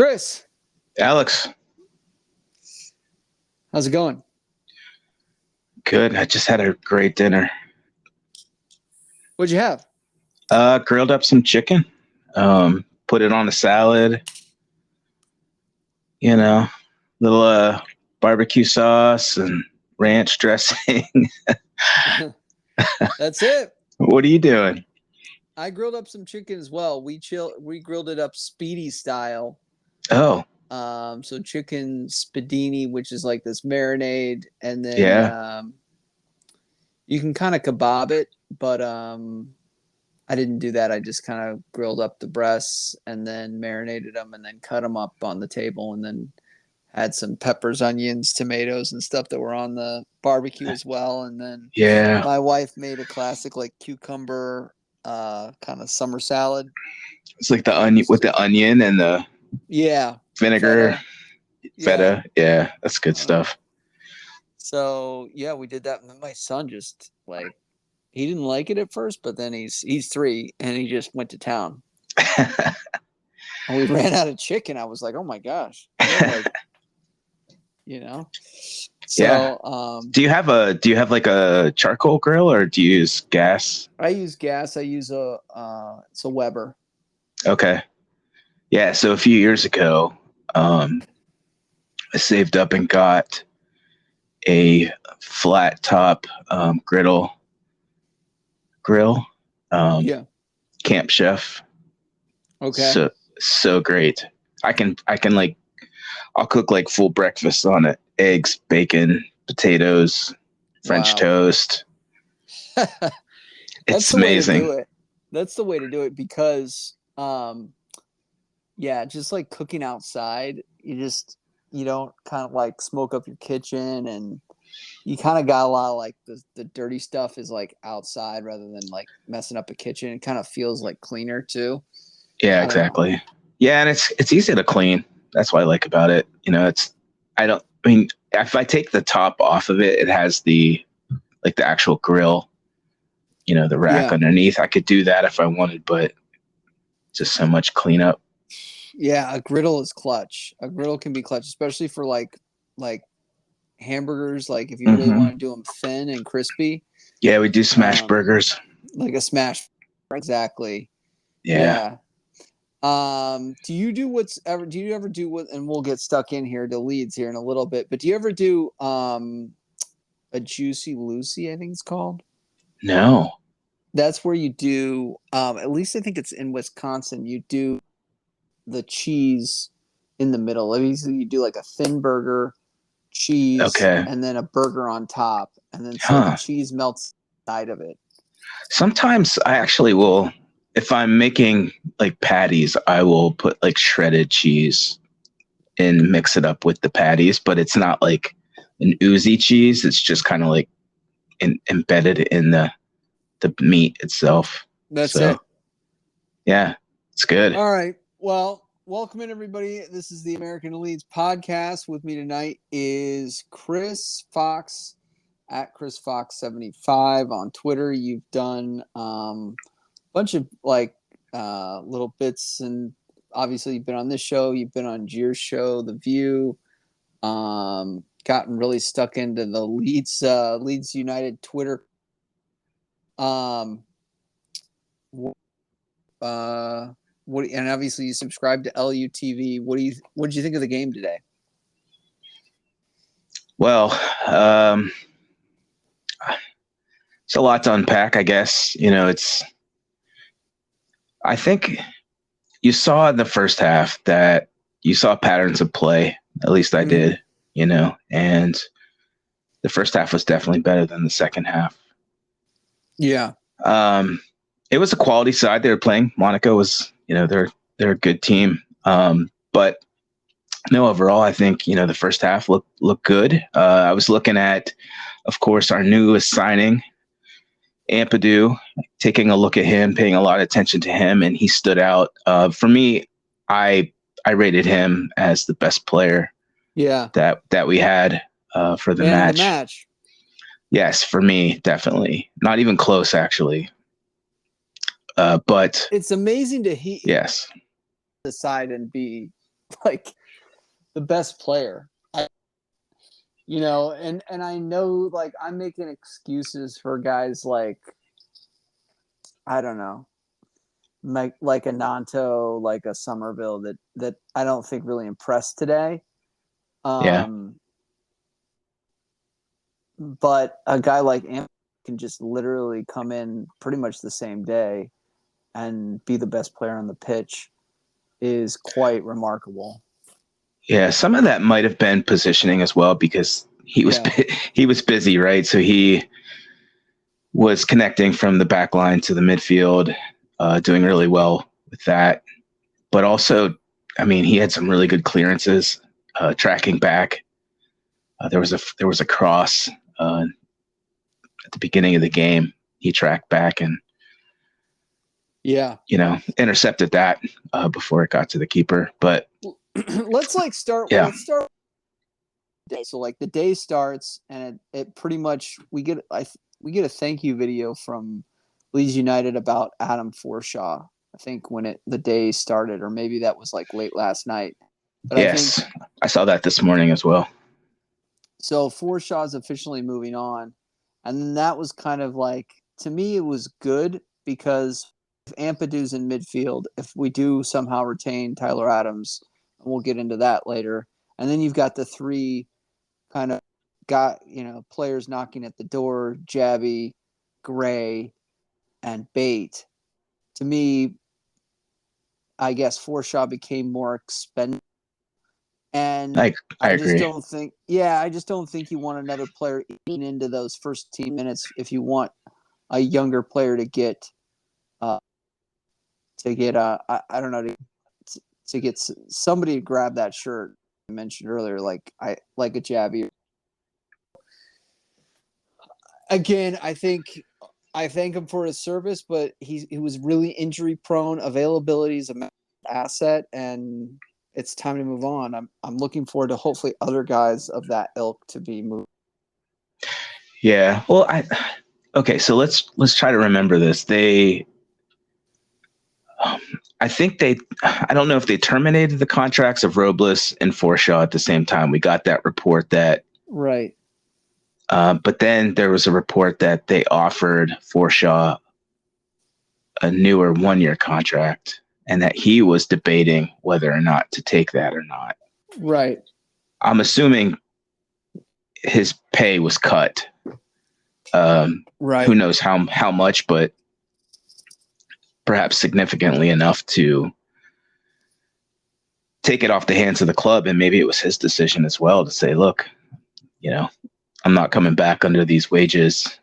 Chris, Alex, how's it going? good. I just had a great dinner. What'd you have? Grilled up some chicken, put it on a salad, you know, little barbecue sauce and ranch dressing. That's it. What are you doing? I grilled up some chicken as well. We grilled it up speedy style. Oh, So chicken spadini, which is like this marinade, and then yeah. You can kind of kebab it, but I didn't do that. I just kind of grilled up the breasts and then marinated them and then cut them up on the table and then had some peppers, onions, tomatoes, and stuff that were on the barbecue as well. And then Yeah. my wife made a classic like cucumber kind of summer salad. It's like the onion with the onion and the vinegar, feta. Yeah, that's good stuff. So yeah, we did that. And then my son just like he didn't like it at first, but then he's 3 and he just went to town. And we ran out of chicken. I was like, oh my gosh. So Yeah. Do you have like a charcoal grill or do you use gas? I use gas. I use it's a Weber. Okay. Yeah, so a few years ago, I saved up and got a flat top grill, Camp Chef. Okay. So great. I can like I'll cook like full breakfast on it. Eggs, bacon, potatoes, French toast. It's amazing. That's the way to do it because just like cooking outside, you don't kind of like smoke up your kitchen and you kind of got a lot of like the dirty stuff is like outside rather than like messing up a kitchen. It kind of feels like cleaner too. Yeah, exactly. Yeah, and it's easy to clean. That's what I like about it. If I take the top off of it, it has the actual grill, the rack underneath. I could do that if I wanted, but just so much cleanup. Yeah, a griddle is clutch. A griddle can be clutch, especially for like hamburgers. Like if you really want to do them thin and crispy. Yeah, we do smash burgers. Like a smash. Exactly. Yeah. Do you ever do what, and we'll get stuck in here to Leeds here in a little bit, but do you ever do a Juicy Lucy, I think it's called? No. That's where you do at least I think it's in Wisconsin, you do the cheese in the middle. You do like a thin burger, cheese, and then a burger on top, and then the cheese melts inside of it. Sometimes I actually will. If I'm making like patties, I will put like shredded cheese and mix it up with the patties, but it's not like an oozy cheese. It's just kind of like embedded in the meat itself. That's it. Yeah, it's good. All right. Well, welcome in everybody. This is the American Leeds podcast. With me tonight is Chris Fox at Chris Fox 75 on Twitter. You've done bunch of like little bits, and obviously you've been on this show, you've been on Gier's show, The View, gotten really stuck into the Leeds United Twitter. And obviously you subscribe to LUTV. What did you think of the game today? Well, it's a lot to unpack, I guess. I think you saw in the first half that you saw patterns of play. At least I did, and the first half was definitely better than the second half. Yeah. It was a quality side they were playing. Monaco was, they're a good team. But no, overall, I think, the first half looked good. I was looking at, of course, our newest signing, Ampadu, taking a look at him, paying a lot of attention to him, and he stood out. For me, I rated him as the best player. Yeah. That we had for the match. Yes, for me, definitely. Not even close, actually. But it's amazing to yes, decide and be like the best player. And I know like I'm making excuses for guys like I don't know, like a Nanto, like a Somerville that I don't think really impressed today. Yeah. But a guy like Am can just literally come in pretty much the same day and be the best player on the pitch is quite remarkable. Yeah, some of that might have been positioning as well because he was busy, right? So he was connecting from the back line to the midfield, doing really well with that. But also, I mean, he had some really good clearances, tracking back. There was a cross at the beginning of the game. He tracked back and intercepted that before it got to the keeper. But let's start. Yeah. Well, let's start. So like the day starts and it pretty much we get a thank you video from Leeds United about Adam Forshaw. I think when the day started, or maybe that was like late last night. But yes, I saw that this morning as well. So Forshaw is officially moving on, and then that was kind of like, to me it was good because if Ampadu's in midfield, if we do somehow retain Tyler Adams, and we'll get into that later, and then you've got the three kind of players knocking at the door, Jabby, Gray, and Bate. To me, I guess Forshaw became more expensive. And I agree. I just don't think you want another player eating into those first 10 minutes if you want a younger player to get I don't know, to get somebody to grab that shirt I mentioned earlier, like a Jabby. Again, I thank him for his service, but he was really injury prone. Availability is an asset, and it's time to move on. I'm looking forward to hopefully other guys of that ilk to be moved. Yeah. Well, okay. So let's try to remember this. I think I don't know if they terminated the contracts of Robles and Forshaw at the same time. We got that report that right. But then there was a report that they offered Forshaw a newer 1-year contract and that he was debating whether or not to take that or not. Right. I'm assuming his pay was cut. Right. Who knows how much, but perhaps significantly enough to take it off the hands of the club. And maybe it was his decision as well to say, look, I'm not coming back under these wages.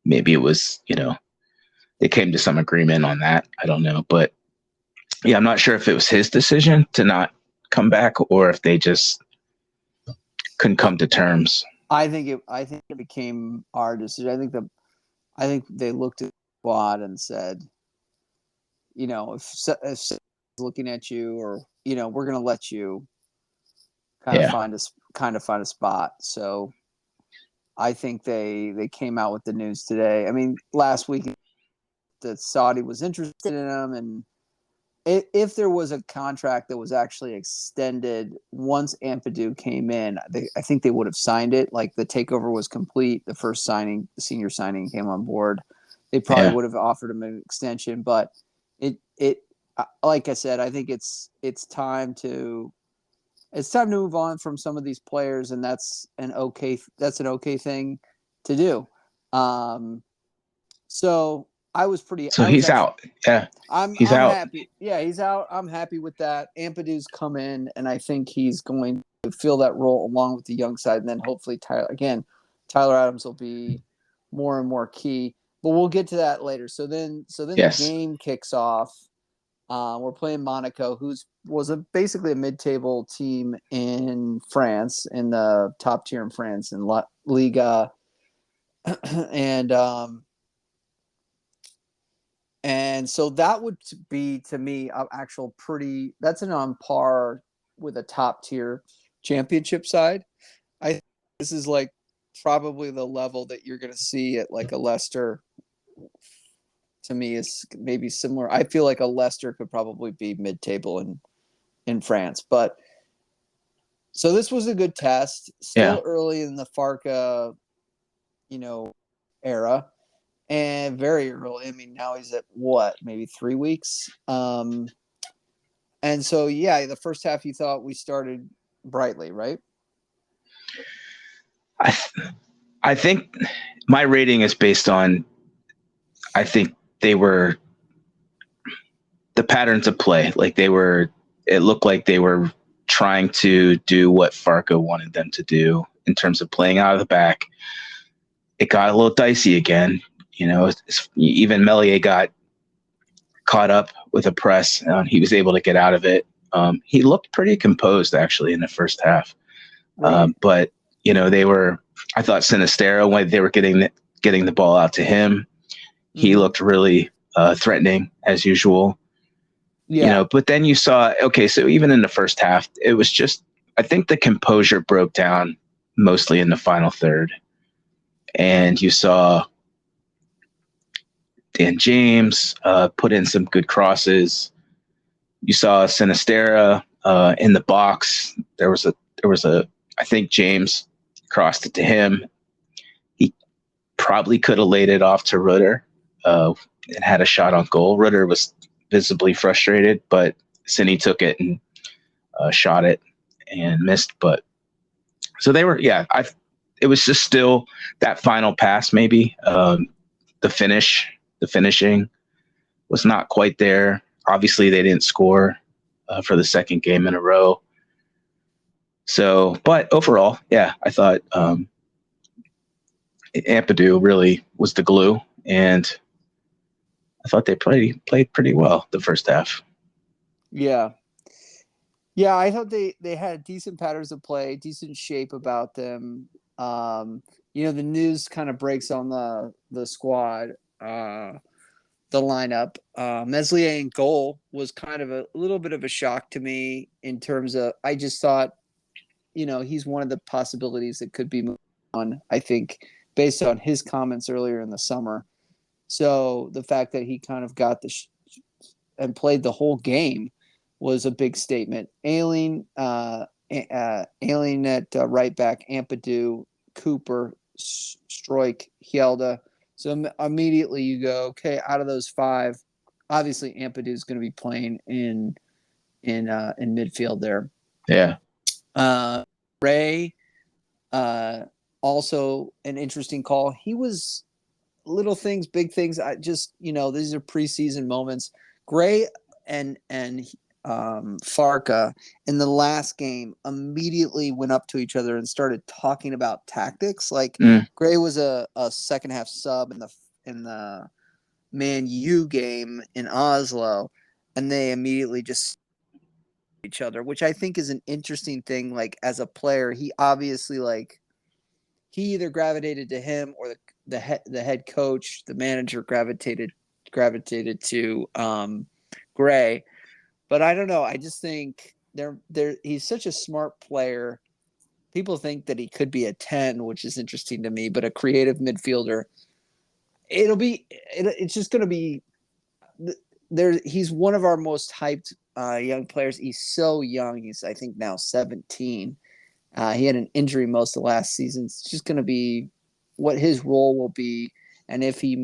Maybe it was, they came to some agreement on that. I don't know. But yeah, I'm not sure if it was his decision to not come back or if they just couldn't come to terms. I think it became our decision. I think they looked at the squad and said, if looking at you, or we're going to let you kind of find a spot. So I think they came out with the news today. I mean, last week that Saudi was interested in him, and if there was a contract that was actually extended once Ampadu came in, I think they would have signed it. Like the takeover was complete, the first signing, the senior signing came on board. They probably would have offered him an extension, but it like I said, I think it's time to move on from some of these players, and that's an okay thing to do. So I was pretty. So he's out. Yeah, I'm out. Happy. Yeah, he's out. I'm happy with that. Ampadu's come in, and I think he's going to fill that role along with the young side, and then hopefully Tyler Adams will be more and more key. But we'll get to that later. So then the game kicks off. We're playing Monaco, was basically a mid-table team in France, in the top tier in France, in Liga, and so that would be, to me, that's an on par with a top tier championship side. I think this is like probably the level that you're going to see at like a Leicester, to me is maybe similar. I feel like a Leicester could probably be mid-table in France, but so this was a good test. Yeah. Still early in the Farka, era, and very early. I mean, now he's at what, maybe 3 weeks. And so yeah, the first half you thought we started brightly, right? I think my rating is based on, I think they were the patterns of play. Like it looked like they were trying to do what Farka wanted them to do in terms of playing out of the back. It got a little dicey again. Even Melier got caught up with a press and he was able to get out of it. He looked pretty composed actually in the first half. Right. But I thought Sinistero, when they were getting the ball out to him, he looked really threatening as usual. Yeah. But then you saw, okay, so even in the first half, it was just, I think the composure broke down mostly in the final third. And you saw Dan James put in some good crosses. You saw Sinistera in the box. There was a, I think James crossed it to him. He probably could have laid it off to Rutter and had a shot on goal. Rutter was visibly frustrated, but Cine took it and shot it and missed. But so they were, it was just still that final pass, maybe. The finishing was not quite there. Obviously, they didn't score for the second game in a row. So, but overall, I thought Ampadu really was the glue, and I thought they played pretty well the first half. Yeah. Yeah, I thought they had decent patterns of play, decent shape about them. The news kind of breaks on the squad, the lineup. Meslier in goal was kind of a little bit of a shock to me in terms of, I just thought, he's one of the possibilities that could be moved on, I think, based on his comments earlier in the summer. So the fact that he kind of got and played the whole game was a big statement. Ailing at right back, Ampadu, Cooper, Stroik, Hjelde. So immediately you go, okay, out of those five, obviously Ampadu is going to be playing in midfield there. Yeah. Ray, also an interesting call. He was little things, big things. I just, these are preseason moments. Gray and Farka in the last game immediately went up to each other and started talking about tactics. Like Gray was a second half sub in the Man U game in Oslo, and they immediately just each other, which I think is an interesting thing. Like, as a player, he obviously, like, he either gravitated to him or the head coach, the manager gravitated to Gray. But I don't know. I just think he's such a smart player. People think that he could be a 10, which is interesting to me, but a creative midfielder. It's just going to be there. He's one of our most hyped young players. He's so young. He's, I think, now 17. He had an injury most of last season. It's just going to be what his role will be. And if he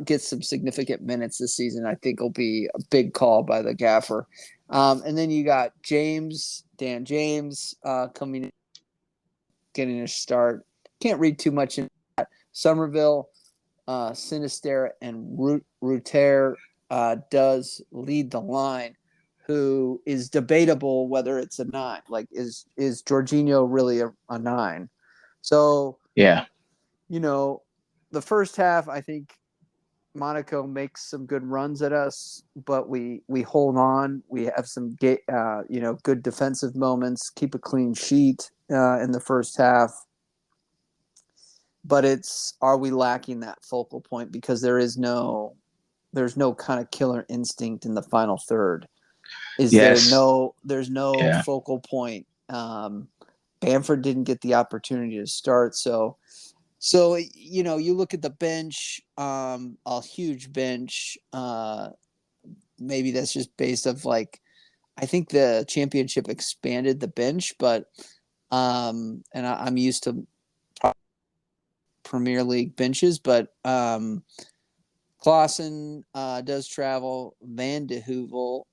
gets some significant minutes this season, I think will be a big call by the gaffer. And then you got Dan James coming in, getting a start. Can't read too much in that. Somerville, Sinister, and Ruter does lead the line, who is debatable whether it's a 9. Like, is Jorginho really a 9? So, yeah, the first half, I think Monaco makes some good runs at us, but we hold on. We have some good defensive moments, keep a clean sheet in the first half. But are we lacking that focal point because there's no kind of killer instinct in the final third? There's no focal point. Bamford didn't get the opportunity to start, so So, you look at the bench, a huge bench. Maybe that's just based of like, I think the championship expanded the bench, but and I'm used to Premier League benches, but Klaassen does travel. Van de Heuvel,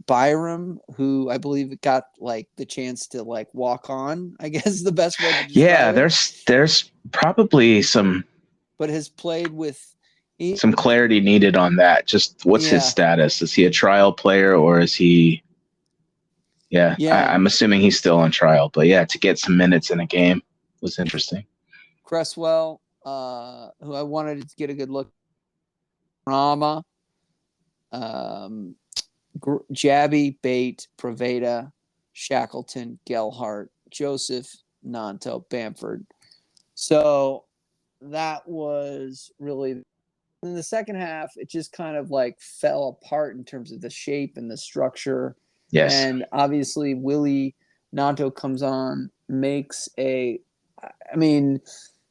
Byram, who I believe got like the chance to like walk on, I guess is the best way to Yeah, describe it. there's probably But has played with, some clarity needed on that. Just what's his yeah, status? Is he a trial player or is he? Yeah, yeah. I'm assuming he's still on trial, but yeah, to get some minutes in a game was interesting. Cresswell, who I wanted to get a good look. Rama, um, Jabby, Bate, Preveda, Shackleton, Gelhart, Joseph, Nanto, Bamford. So that was really in the second half. It just kind of like fell apart in terms of the shape and the structure. Yes. And obviously, Willie Nanto comes on, makes I mean,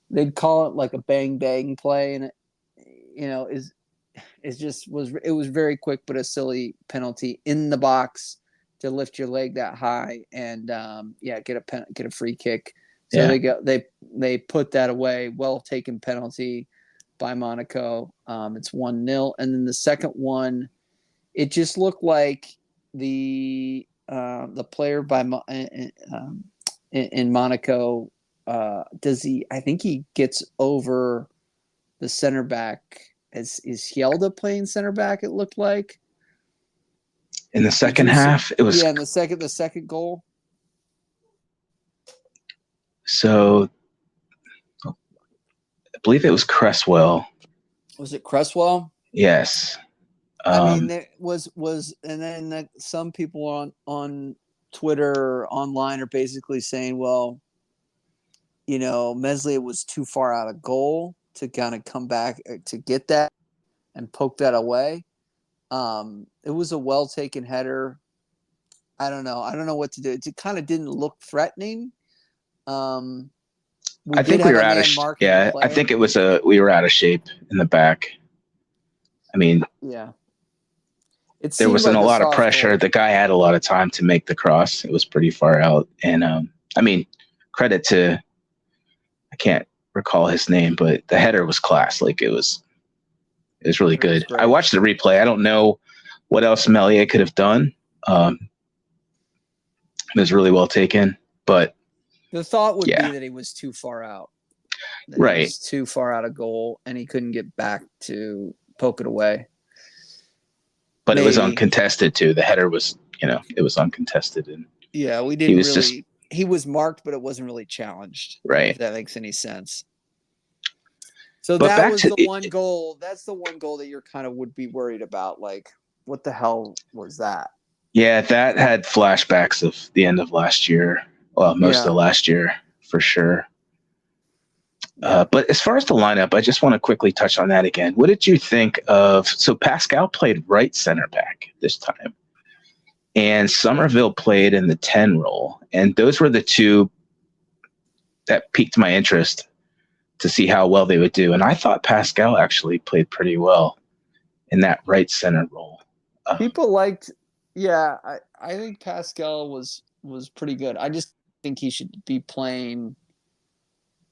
they'd call it like a bang bang play, and it was very quick, but a silly penalty in the box to lift your leg that high and get a free kick. So Yeah. they put that away. Well taken penalty by Monaco. It's 1-0, and then the second one, it just looked like the player in Monaco does he? I think he gets over the center back. Is Hjelda playing center back? It looked like. In the second half, it was in the second goal. so I believe it was Cresswell. Was it Cresswell? Yes. I mean, there was, and then some people on Twitter or online are basically saying, well, Meslier was too far out of goal to kind of come back to get that and poke that away. It was a well taken header. I don't know. I don't know what to do. It kind of didn't look threatening. I think we were out of yeah. I think it was we were out of shape in the back. I mean, yeah. There wasn't a lot of pressure. Goal. The guy had a lot of time to make the cross. It was pretty far out. And I mean, credit to, I can't recall his name, but the header was class. Like it was really good. I watched the replay. I don't know what else Meslier could have done. It was really well taken, but the thought would be that he was too far out. Right. He was too far out of goal and he couldn't get back to poke it away. But it was uncontested too. The header was, it was uncontested, and yeah, we didn't he was marked, but it wasn't really challenged. Right. If that makes any sense. So that was the one goal. That's the one goal that you're kind of would be worried about. Like, what the hell was that? Yeah, that had flashbacks of the end of last year. Well, most of last year for sure. But as far as the lineup, I just want to quickly touch on that again. What did you think of? So Pascal played right center back this time, and Somerville played in the 10 role, and those were the two that piqued my interest to see how well they would do. And I thought Pascal actually played pretty well in that right center role. People liked, I think Pascal was pretty good. I just think he should be playing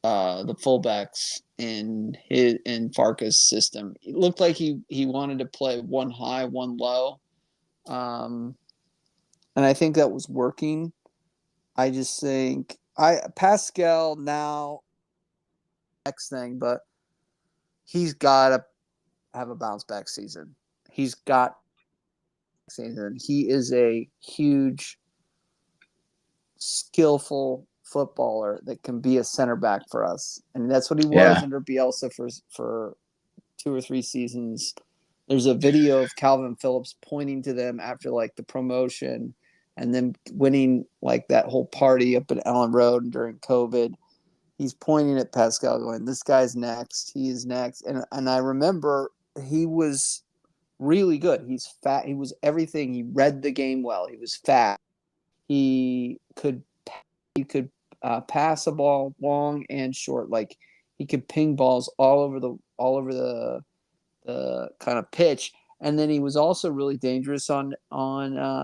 the fullbacks in Farka's system. It looked like he wanted to play one high, one low, and I think that was working. I just think Pascal now next thing, but he's got to have a bounce back season. He's got season. He is a huge, skillful footballer that can be a center back for us, and that's what he was under Bielsa for 2 or 3 seasons. There's a video of Calvin Phillips pointing to them after like the promotion and then winning like that whole party up at Ellen Road during COVID. He's pointing at Pascal going, this guy's next. He is next. And I remember he was really good. He's fat. He was everything. He read the game well. He was fat. He could pass a ball long and short. Like he could ping balls all over the kind of pitch. And then he was also really dangerous on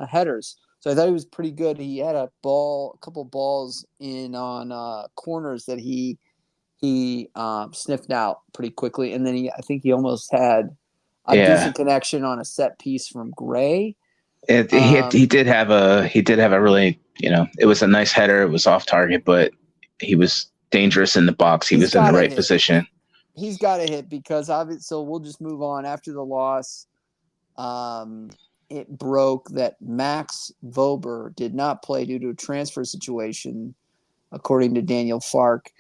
headers. So I thought he was pretty good. He had a couple balls in on corners that he sniffed out pretty quickly. And then I think he almost had a decent connection on a set piece from Gray. He did have a really, it was a nice header. It was off target, but he was dangerous in the box. He was in the right position. He's got to hit because obviously. So we'll just move on after the loss. It broke that Max Vober did not play due to a transfer situation, according to Daniel Fark.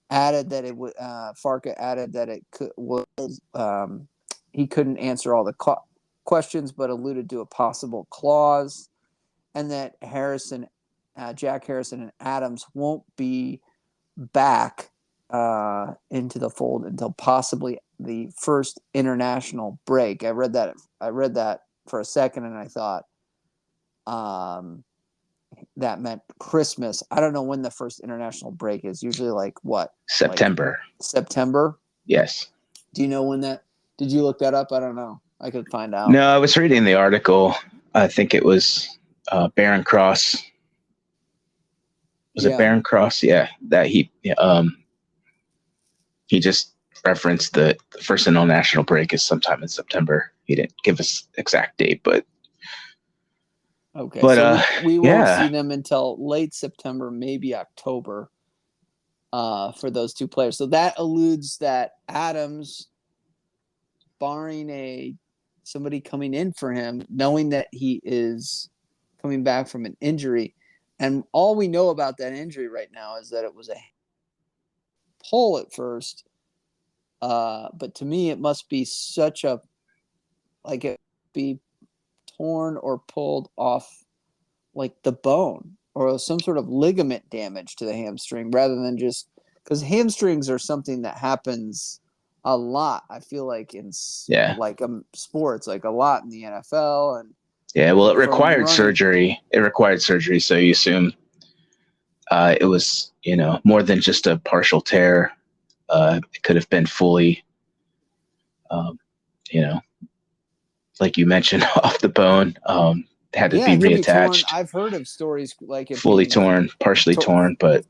Added that it would. Farka added that it could he couldn't answer all the questions, but alluded to a possible clause, and that Jack Harrison and Adams won't be back into the fold until possibly the first international break. I read that for a second, and I thought that meant Christmas. I don't know when the first international break is. Usually, like what? September. September. Yes. Do you know when that? Did you look that up? I don't know. I could find out. No, I was reading the article. I think it was Baron Cross. Was it Baron Cross? Yeah, that he just referenced the first international break is sometime in September. He didn't give us exact date, but okay. But so we won't see them until late September, maybe October, for those two players. So that alludes that Adams, barring somebody coming in for him, knowing that he is coming back from an injury. And all we know about that injury right now is that it was a pull at first. But to me, it must be it be torn or pulled off like the bone or some sort of ligament damage to the hamstring rather than just because hamstrings are something that happens a lot. I feel like in sports, like a lot in the NFL and it required surgery. It required surgery, so you assume it was more than just a partial tear. It could have been fully, like you mentioned, off the bone. Had to be reattached. I've heard of stories like it fully torn, partially torn, but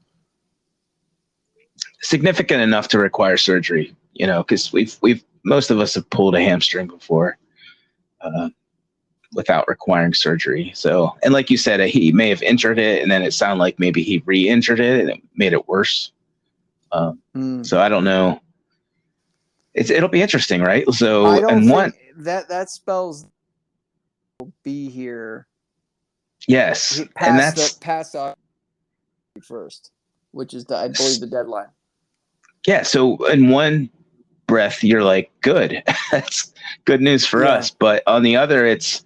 significant enough to require surgery. Because we've most of us have pulled a hamstring before, without requiring surgery. So, and like you said, he may have injured it, and then it sounded like maybe he re-injured it, and it made it worse. So I don't know. It'll be interesting, right? So I don't think that spells be here. Yes, and that's past first, which is I believe the deadline. Yeah. So in one breath, you're like, good, that's good news for us. But on the other, it's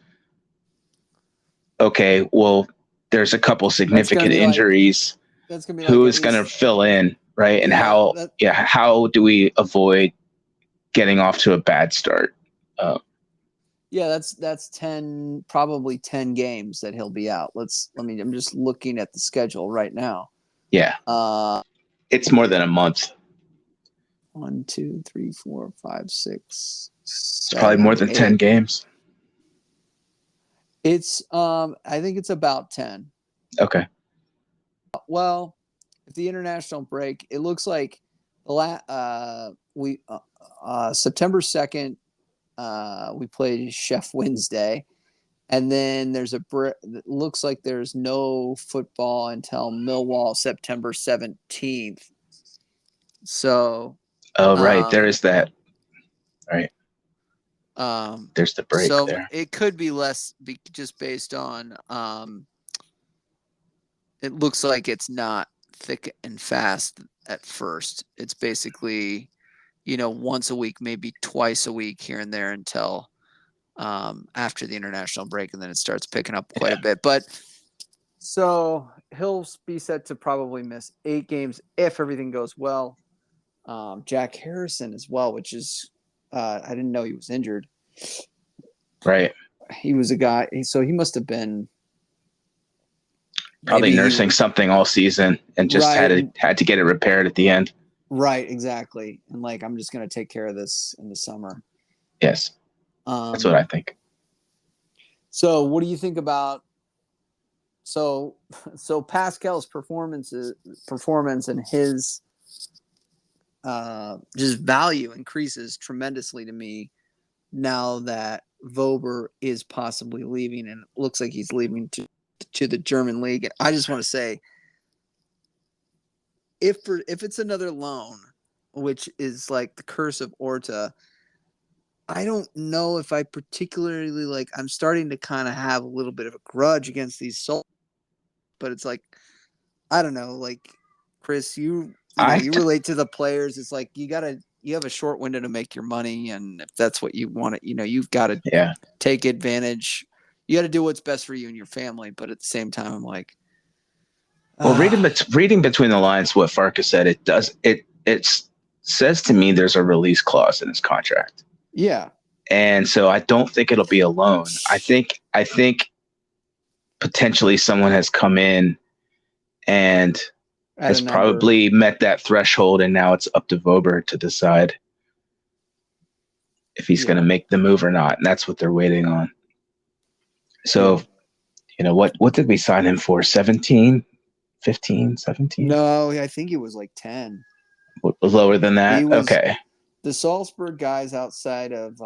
okay. Well, there's a couple significant injuries. That's gonna be who is going to fill in, right? And how do we avoid getting off to a bad start? That's 10, probably 10 games that he'll be out. I'm just looking at the schedule right now. Yeah. It's more than a month. 1, 2, 3, 4, 5, 6. It's probably more than 10 games. It's I think it's about 10. Okay. Well, if the international break, it looks like September 2nd, we played Chef Wednesday, and then it looks like there's no football until Millwall September 17th. So, right, there is that. Right. There's the break so there. It could be less just based on it looks like it's not thick and fast at first. It's basically, once a week, maybe twice a week here and there until after the international break, and then it starts picking up quite a bit. But so he'll be set to probably miss 8 games if everything goes well. Jack Harrison as well, which is I didn't know he was injured. Right. He was a guy, so he must have been, probably maybe nursing something all season and just right, had to get it repaired at the end. right, exactly. And like, I'm just going to take care of this in the summer. Yes, that's what I think. So what do you think about so Pascal's performance and his just value increases tremendously to me now that Vober is possibly leaving, and it looks like he's leaving to the German league. And I just want to say, if it's another loan, which is like the curse of Orta, I don't know if I particularly like. I'm starting to kind of have a little bit of a grudge against these souls, but it's like, I don't know, like Chris, you relate to the players. It's like you have a short window to make your money, and if that's what you want, you've got to take advantage. You got to do what's best for you and your family, but at the same time, I'm like, well, reading between the lines, what Farkas said, it says to me there's a release clause in his contract. Yeah, and so I don't think it'll be a loan. I think potentially someone has come in and has probably met that threshold, and now it's up to Vober to decide if he's going to make the move or not, and that's what they're waiting on. So, what did we sign him for? 17, 15, 17? No, I think it was like 10. Lower than that? Okay. The Salzburg guys outside of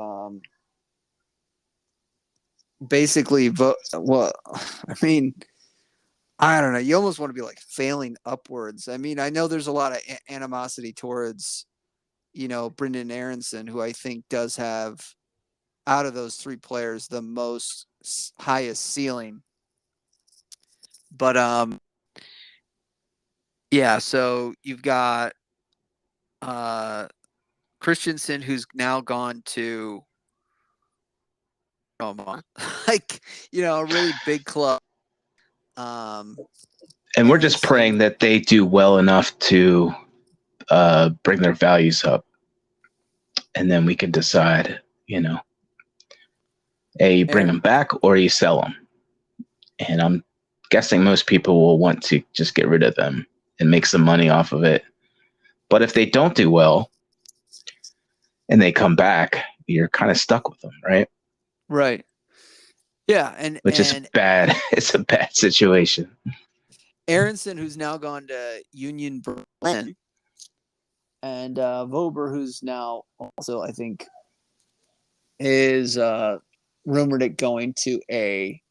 basically well, I mean, I don't know. You almost want to be like failing upwards. I mean, I know there's a lot of animosity towards, Brendan Aronson, who I think does have, out of those three players, the most highest ceiling. But yeah. So you've got Christensen, who's now gone to like a really big club. And we're just praying that they do well enough to bring their values up, and then we can decide, you bring them back or you sell them. And I'm guessing most people will want to just get rid of them and make some money off of it. But if they don't do well and they come back, you're kind of stuck with them, right? Right. Yeah, which is bad. It's a bad situation. Aronson, who's now gone to Union Berlin, and Vober, who's now also, I think, is rumored at going to a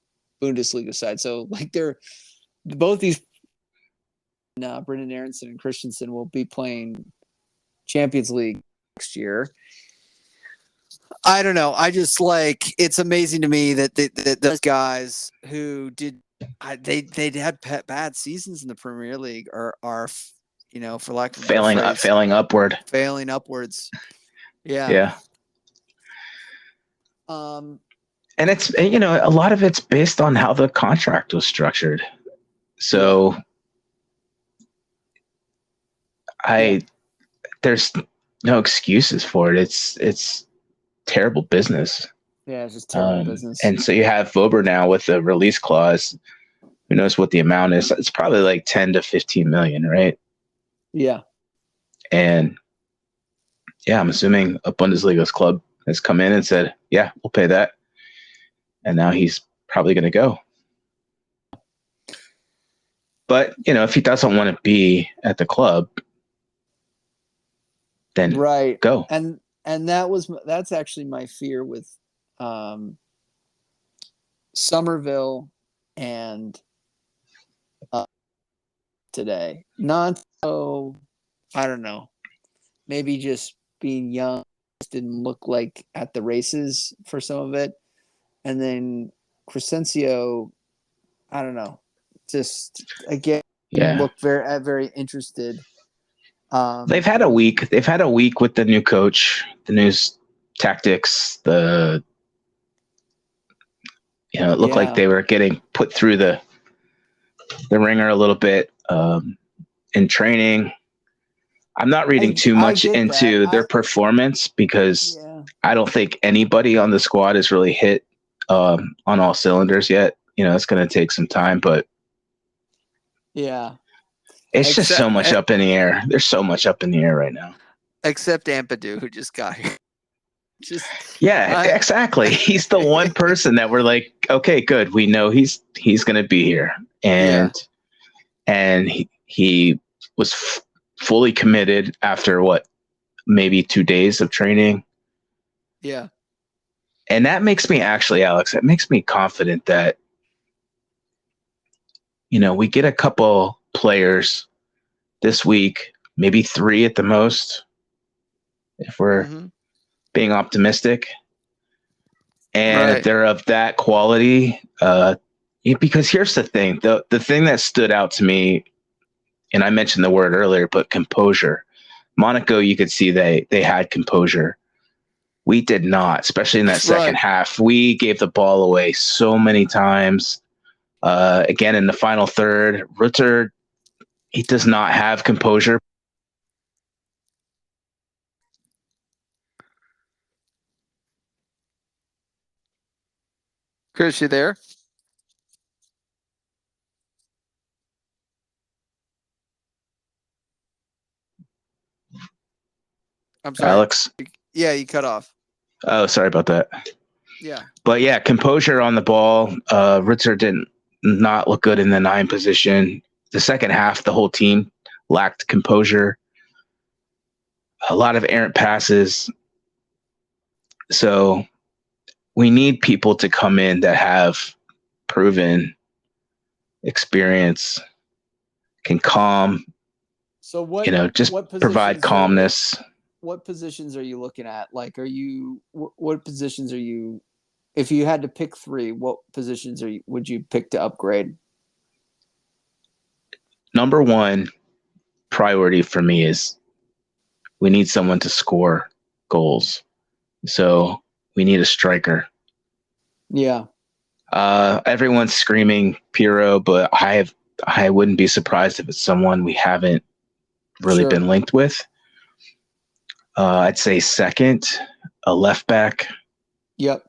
Bundesliga side. So, like, they're both these. Brendan Aronson and Christensen will be playing Champions League next year. I don't know. I just it's amazing to me that those guys who they had bad seasons in the Premier League are for lack of failing upwards. Yeah. And it's a lot of it's based on how the contract was structured. So there's no excuses for it. It's terrible business. Yeah, it's just terrible business. And so you have Vober now with a release clause. Who knows what the amount is? It's probably like 10 to 15 million, right? Yeah. And I'm assuming a Bundesliga's club has come in and said, yeah, we'll pay that. And now he's probably going to go. But, if he doesn't want to be at the club, then go. And that's actually my fear with Somerville and today. Not so, I don't know. Maybe just being young didn't look like at the races for some of it. And then Crescencio, I don't know. Just again, looked very interested. They've had a week. They've had a week with the new coach, the new tactics. It looked like they were getting put through the ringer a little bit in training. I'm not reading too much into their performance because I don't think anybody on the squad has really hit on all cylinders yet. It's going to take some time, but Yeah. It's just so much up in the air. There's so much up in the air right now. Except Ampadu, who just got here. Exactly. He's the one person that we're like, okay, good. We know he's going to be here, and he was fully committed after maybe 2 days of training. Yeah, and that makes me Alex. That makes me confident that we get a couple players this week, maybe 3 at the most, if we're being optimistic. And if they're of that quality, because here's the thing, the thing that stood out to me, and I mentioned the word earlier, but composure. Monaco, you could see they had composure. We did not, especially in that second half. We gave the ball away so many times. Again, in the final third, Rutter, he does not have composure. Chris, you there? I'm sorry, Alex. Yeah, you cut off. Oh, sorry about that. Yeah, but yeah, composure on the ball. Rutter did not look good in the 9 position. The second half, the whole team lacked composure. A lot of errant passes. So we need people to come in that have proven experience, can calm. So what? Just provide calmness. What positions are you looking at? Like, what positions are you? If you had to pick 3, what positions would you pick to upgrade? Number 1 priority for me is we need someone to score goals. So we need a striker. Yeah. Everyone's screaming Pirro, but I wouldn't be surprised if it's someone we haven't really been linked with. I'd say second, a left back. Yep.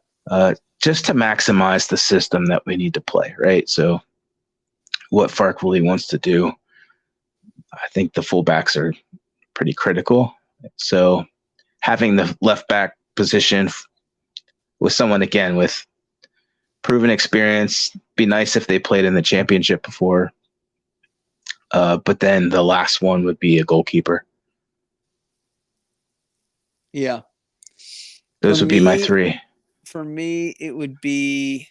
Just to maximize the system that we need to play, right? So what Fark really wants to do, I think the fullbacks are pretty critical. So having the left back position with someone, again, with proven experience, be nice if they played in the championship before. But then the last one would be a goalkeeper. Yeah. Those would be my 3. For me, it would be,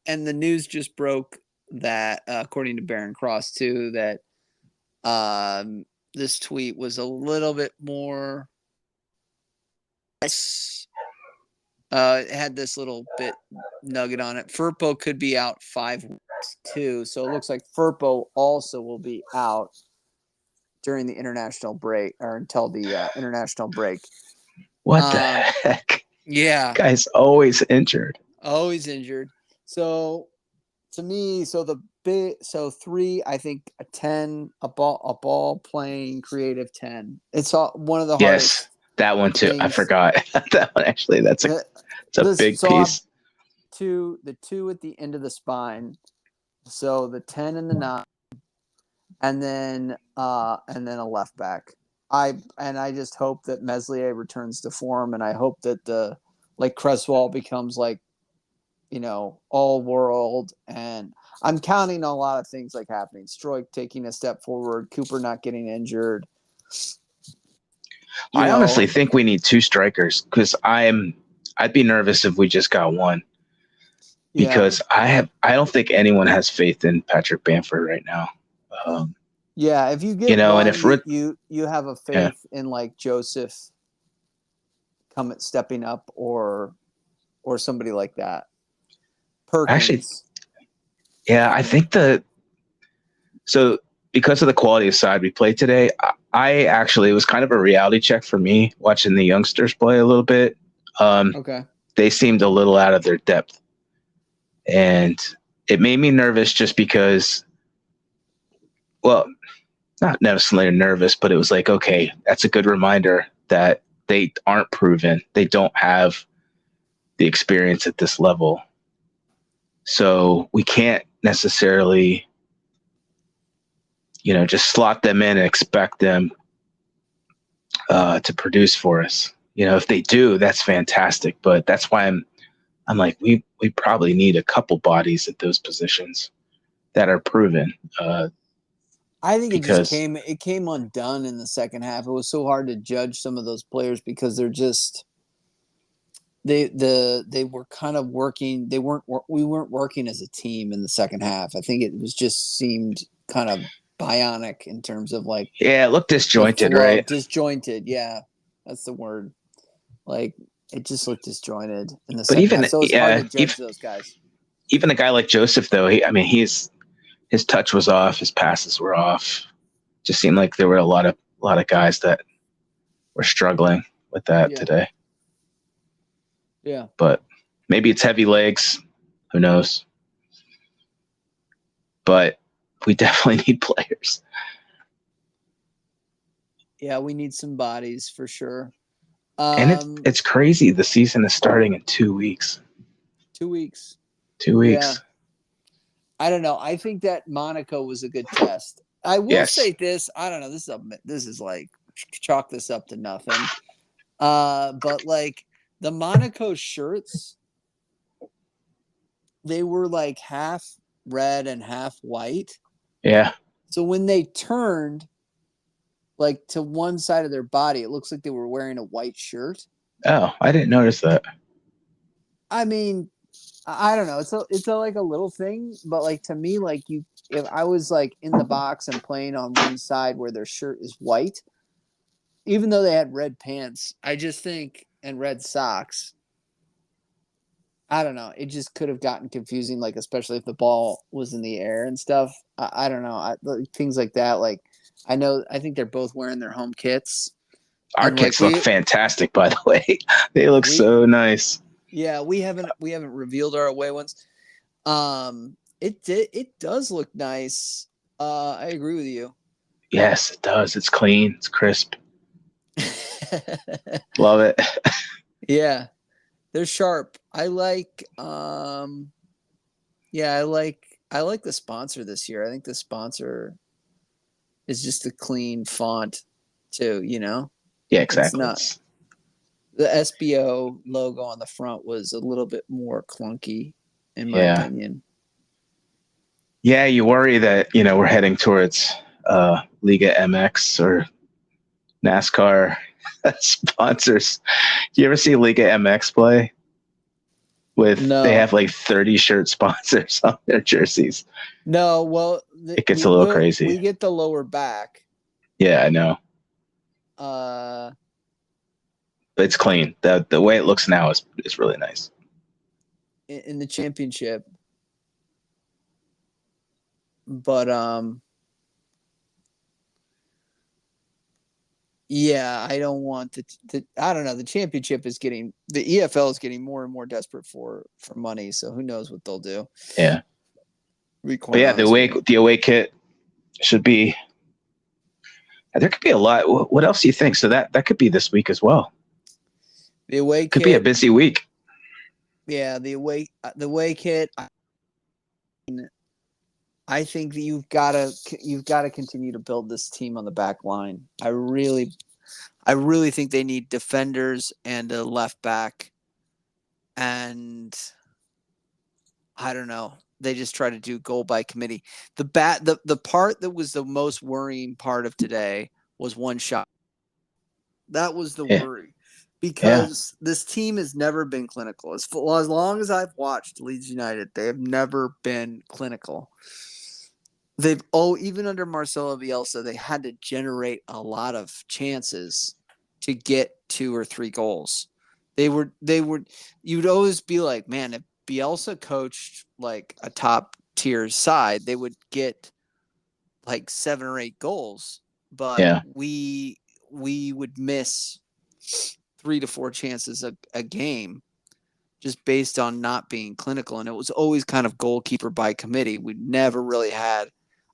and the news just broke that, according to Baron Cross too, that this tweet was a little bit more. It had this little bit nugget on it. Firpo could be out 5 weeks too, so it looks like Firpo also will be out during the international break, or until the international break. What the heck? Yeah, guy's always injured. Always injured. So to me, so 3, I think a 10, a ball playing creative 10. It's one of the hardest. Yes, that one too. Things. I forgot that one. Actually, it's a big piece. The 2 at the end of the spine. So the 10 and the 9, and then a left back. I just hope that Meslier returns to form, and I hope that Cresswell becomes all world, and I'm counting on a lot of things happening. Stroik taking a step forward, Cooper not getting injured. I honestly think we need 2 strikers, because I'd be nervous if we just got 1. Because I don't think anyone has faith in Patrick Bamford right now. If you get one, and if you have a faith in Joseph stepping up or somebody like that. Perkins. Actually, I think so because of the quality of side we played today, it was kind of a reality check for me watching the youngsters play a little bit. Okay. They seemed a little out of their depth, and it made me nervous just because, well, not necessarily nervous, but it was like, okay, that's a good reminder that they aren't proven. They don't have the experience at this level. So we can't necessarily just slot them in and expect them to produce for us. If they do, that's fantastic. But that's why I'm like, we probably need a couple bodies at those positions that are proven. I think Because it came undone in the second half. It was so hard to judge some of those players because they're just they were kind of working. We weren't working as a team in the second half. I think it was just seemed kind of bionic in terms of like it looked the disjointed, flow, right? disjointed. Yeah, that's the word. Like it just looked disjointed in the But second half. even So it's hard to judge those guys. even a guy like Joseph, though, his touch was off, his passes were off. Just seemed like there were a lot of guys that were struggling with that today. Yeah. But maybe it's heavy legs. Who knows? But we definitely need players. Yeah, we need some bodies for sure. And it's crazy. The season is starting in 2 weeks. 2 weeks. 2 weeks. Yeah. I don't know. I think that Monaco was a good test. I will say this. I don't know. This is like chalk this up to nothing. But like the Monaco shirts, they were like half red and half white. Yeah. So when they turned like to one side of their body, it looks like they were wearing a white shirt. Oh, I didn't notice that. I mean, I don't know. It's like a little thing, but like to me, like if I was like in the box and playing on one side where their shirt is white, even though they had red pants, I just think and red socks. I don't know. It just could have gotten confusing, like especially if the ball was in the air and stuff. I don't know. Things like that. Like I think they're both wearing their home kits. Our kits look fantastic, by the way. They look so nice. Yeah, we haven't revealed our away ones. It does look nice. I agree with you. Yes, it does. It's clean. It's crisp. Love it. Yeah, they're sharp. I like. Yeah, I like the sponsor this year. I think the sponsor is just a clean font, too. Yeah, exactly. It's not. The SBO logo on the front was a little bit more clunky, in my opinion. Yeah, you worry that we're heading towards Liga MX or NASCAR sponsors. Do you ever see Liga MX play? They have like 30 shirt sponsors on their jerseys. No, well, it gets a little crazy. We get the lower back. Yeah, I know. But it's clean. The way it looks now is really nice. In the championship. But yeah, I don't want I don't know. The championship is the EFL is getting more and more desperate for money. So who knows what they'll do? Yeah. But yeah, the away kit should be. There could be a lot. What else do you think? So that could be this week as well. The away could be a busy week. Yeah, the away kit. I think that you've got to continue to build this team on the back line. I really think they need defenders and a left back. And I don't know. They just try to do goal by committee. The part that was the most worrying part of today was one shot. That was the worry. Because this team has never been clinical. As long as I've watched Leeds United, they have never been clinical. Even under Marcelo Bielsa, they had to generate a lot of chances to get 2 or 3 goals. You'd always be like, man, if Bielsa coached like a top tier side, they would get like 7 or 8 goals. But we would miss 3 to 4 chances a game just based on not being clinical. And it was always kind of goalkeeper by committee. We never really had.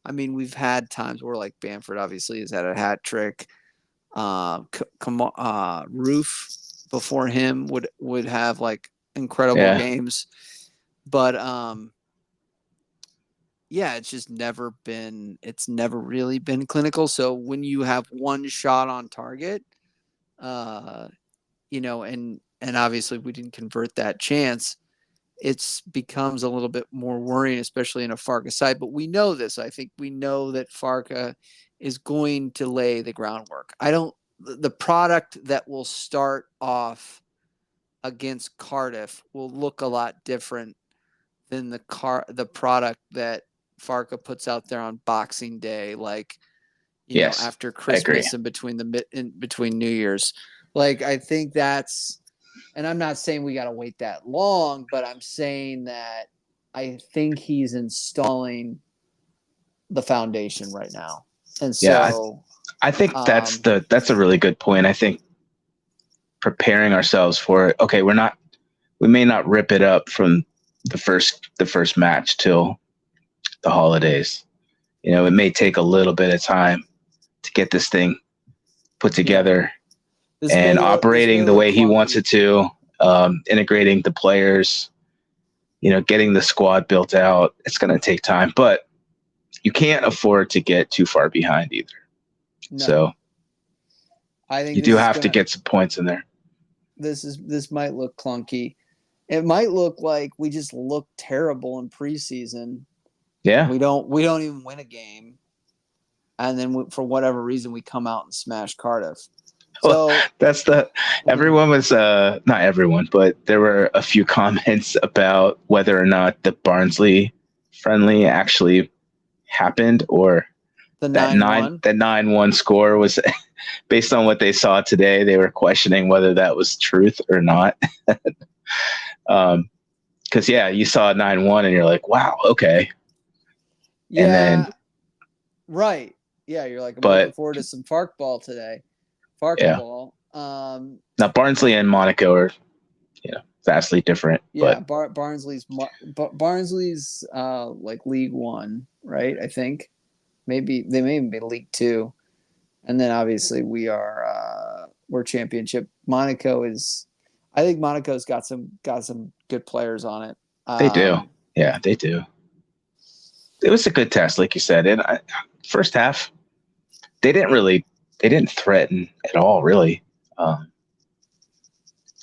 I mean, we've had times where like Bamford obviously has had a hat trick. Roof before him would have like incredible games, but yeah, it's never really been clinical. So when you have one shot on target, uh, and obviously we didn't convert that chance, it becomes a little bit more worrying, especially in a Farka side. But we know this. I think we know that Farka is going to lay the groundwork. The product that will start off against Cardiff will look a lot different than the product that Farka puts out there on Boxing Day, like Yes, after I agree. Christmas and between New Year's. Like I think that's, and I'm not saying we got to wait that long, but I'm saying that I think he's installing the foundation right now, and Yeah, so I think that's a really good point. I think preparing ourselves for it. Okay, we may not rip it up from the first match till the holidays. It may take a little bit of time to get this thing put together and operating the way he wants it to, integrating the players, getting the squad built out. It's going to take time, but you can't afford to get too far behind either. No. So I think you do have to get some points in there. This might look clunky. It might look like we just look terrible in preseason. Yeah. We don't even win a game. And then for whatever reason, we come out and smash Cardiff. So well, everyone was, not everyone, but there were a few comments about whether or not the Barnsley friendly actually happened, or the 9-1 score was based on what they saw today. They were questioning whether that was truth or not. Because you saw 9-1 and you're like, wow, okay. Yeah, and then right. Yeah, you're like, I'm looking forward to some Fark ball today. Ball. Now Barnsley and Monaco are, vastly different. Yeah, but Barnsley's like League One, right? I think maybe they may even be League Two, and then obviously we're Championship. I think Monaco's got some good players on it. They do, yeah, they do. It was a good test, like you said. And first half, they didn't threaten at all, really, to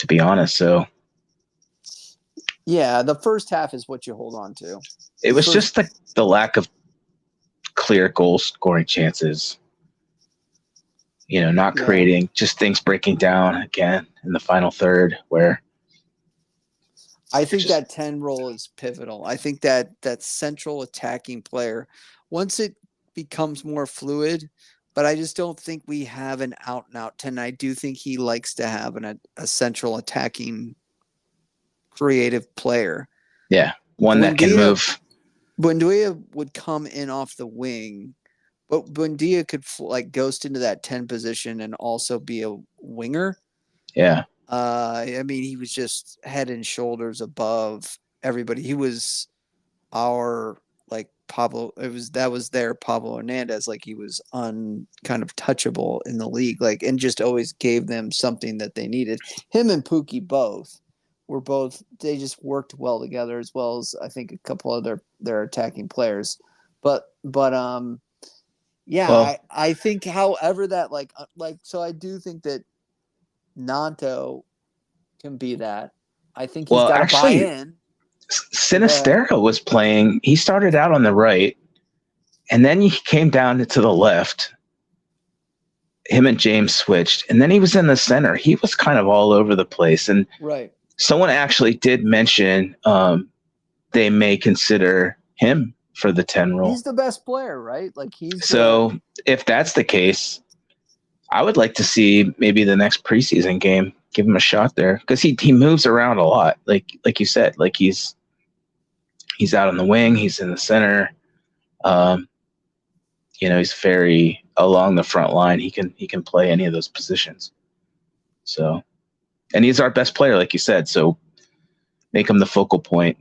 be honest. So, yeah, the first half is what you hold on to. It was just the lack of clear goal scoring chances. Not creating, just things breaking down again in the final third, where I think that 10 role is pivotal. I think that central attacking player, once it becomes more fluid, but I just don't think we have an out and out 10. I do think he likes to have a central attacking creative player. Yeah, one that can move. Buendia would come in off the wing, but Buendia could ghost into that 10 position and also be a winger. Yeah. I mean, he was just head and shoulders above everybody. He was our Pablo. Pablo Hernandez. Like he was kind of touchable in the league, and just always gave them something that they needed. Him and Pookie they just worked well together, as well as I think a couple of their attacking players. But I think, however, that so I do think that Nanto can be that. I think he's got to buy in. Sinistero was playing. He started out on the right, and then he came down to the left. Him and James switched, and then he was in the center. He was kind of all over the place. And someone actually did mention they may consider him for the 10 role. He's the best player, right? If that's the case, I would like to see maybe the next preseason game, give him a shot there, because he moves around a lot. Like you said, he's out on the wing, he's in the center. He's very along the front line. He can play any of those positions. So, and he's our best player, like you said. So, make him the focal point.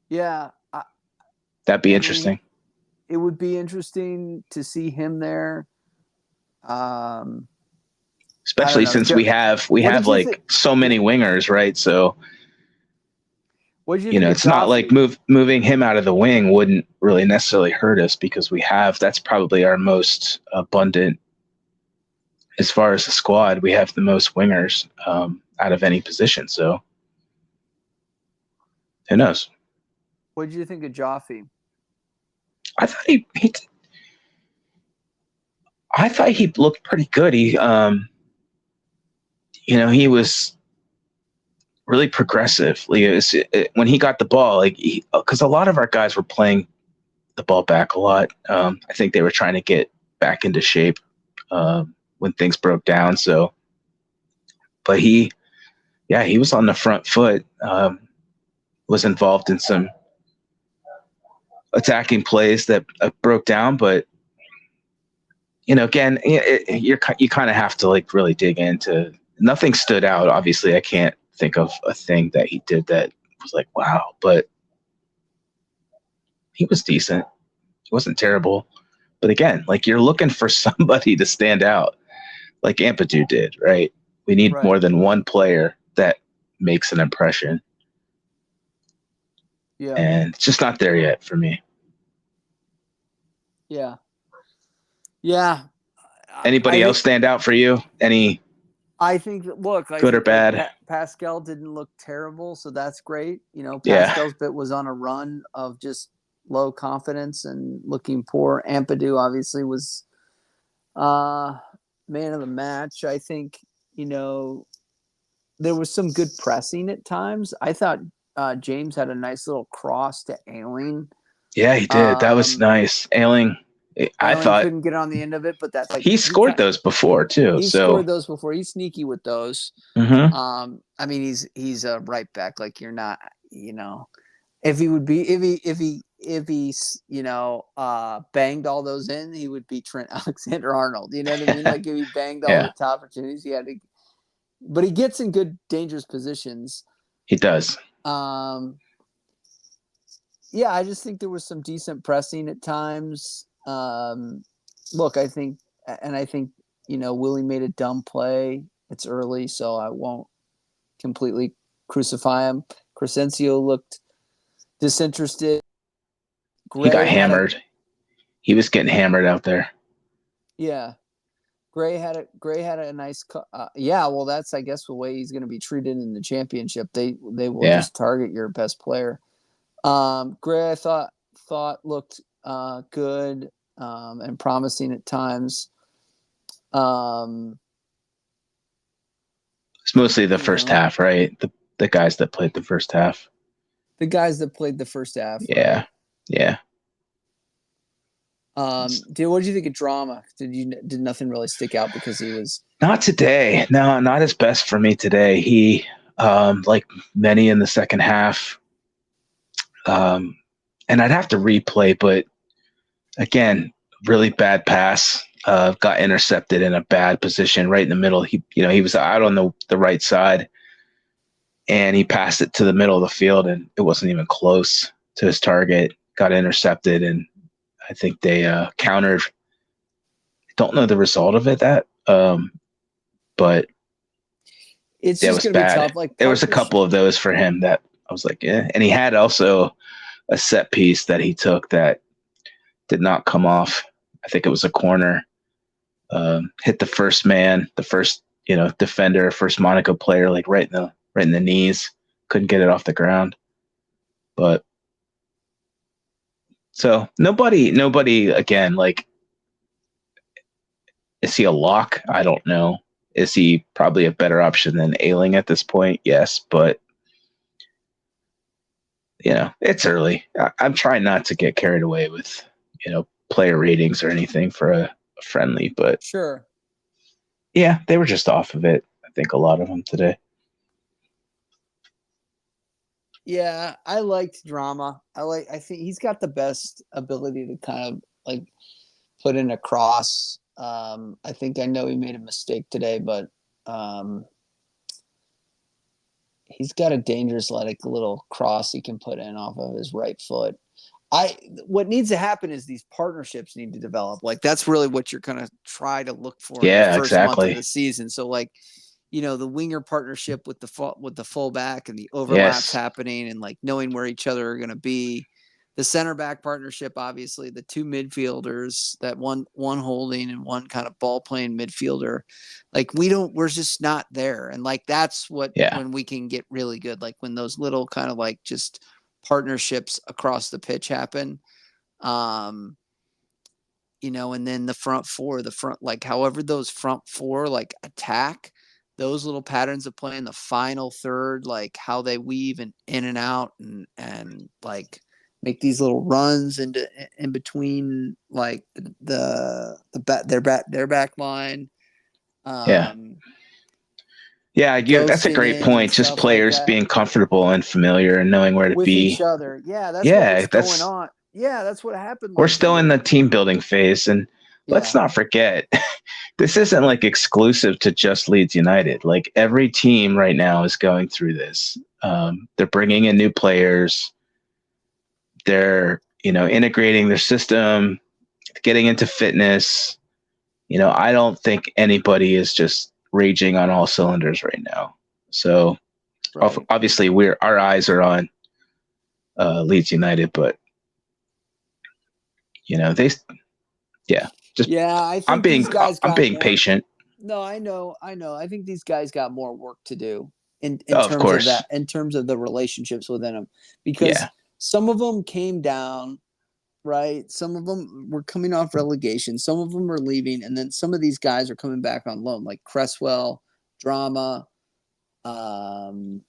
Yeah, that'd be interesting. It would be interesting to see him there. Especially since we have so many wingers, right? So What did you You think know, of it's not like Joffrey? moving him out of the wing wouldn't really necessarily hurt us because that's probably our most abundant as far as the squad. We have the most wingers out of any position. So who knows? What did you think of Joffrey? I thought he looked pretty good. He he was really progressive. When he got the ball, because a lot of our guys were playing the ball back a lot. I think they were trying to get back into shape when things broke down. So, but he was on the front foot. Was involved in some attacking plays that broke down, but again, you kind of have to like really dig into. Nothing stood out. Obviously, I can't think of a thing that he did that was like, wow, but he was decent. He wasn't terrible. But again, like you're looking for somebody to stand out like Ampadu did, right? We need Right. more than one player that makes an impression. Yeah. And it's just not there yet for me. Yeah. Yeah. Anybody else stand out for you? I think that good or bad? Pascal didn't look terrible, so that's great. Pascal's bit was on a run of just low confidence and looking poor. Ampadu obviously was man of the match. I think, there was some good pressing at times. I thought James had a nice little cross to Ailing. Yeah, he did. That was nice. Ailing, I thought couldn't get on the end of it, but that's like he scored those before too. He scored those before. He's sneaky with those. Mm-hmm. I mean, he's a right back. Like you're not, if he banged all those in, he would be Trent Alexander-Arnold. You know what I mean? Like if he banged all the top opportunities, he had to. But he gets in good, dangerous positions. He does. Yeah, I just think there was some decent pressing at times. Look, I think Willie made a dumb play. It's early, so I won't completely crucify him. Crescencio looked disinterested. He got hammered. He was getting hammered out there. Yeah. Gray had a nice well, that's I guess the way he's going to be treated in the championship. They will just target your best player. Gray I thought looked good and promising at times. It's mostly the first half, right? The guys that played the first half. The guys that played the first half. Yeah. Right? Yeah. Dude, what did you think of Drama? Did nothing really stick out because he was not today? No, not his best for me today. He like many in the second half. And I'd have to replay, but again, really bad pass. Got intercepted in a bad position right in the middle. He was out on the right side, and he passed it to the middle of the field, and it wasn't even close to his target. Got intercepted, and I think they countered. I don't know the result of it, but it's just going to be tough. Like there was a couple of those for him that I was like, yeah. And he had also a set piece that he took that did not come off. I think it was a corner. Hit the first man, the first defender, first Monaco player, like right in the knees. Couldn't get it off the ground. But so nobody again, like, is he a lock? I don't know. Is he probably a better option than Ailing at this point? Yes, but it's early. I'm trying not to get carried away with player ratings or anything for a friendly, but sure. Yeah, they were just off of it. I think a lot of them today. Yeah, I liked Drama. I think he's got the best ability to kind of like put in a cross. I think I know he made a mistake today, but he's got a dangerous little cross he can put in off of his right foot. What needs to happen is these partnerships need to develop. Like that's really what you're going to try to look for in the first month of the season. So like, the winger partnership with the fullback and the overlaps Yes. happening and like knowing where each other are going to be. The center back partnership, obviously, the two midfielders, that one holding and one kind of ball playing midfielder, like we're just not there. And like that's when we can get really good, like when those little kind of like just partnerships across the pitch happen. And then the front four, like however those front four like attack, those little patterns of play in the final third, like how they weave in and out and like make these little runs in between like their back line. That's a great point. Just players being comfortable and familiar and knowing where to with be each other. Yeah, that's going on. Yeah, that's what happened. We're still in the team building phase, and let's not forget, this isn't like exclusive to just Leeds United. Like every team right now is going through this. They're bringing in new players. They're, integrating their system, getting into fitness. I don't think anybody is just raging on all cylinders right now. So obviously our eyes are on Leeds United, but I'm being patient. No, I know. I think these guys got more work to do in terms of the relationships within them, because some of them came down, right? Some of them were coming off relegation. Some of them are leaving, and then some of these guys are coming back on loan, like Cresswell, Drama, and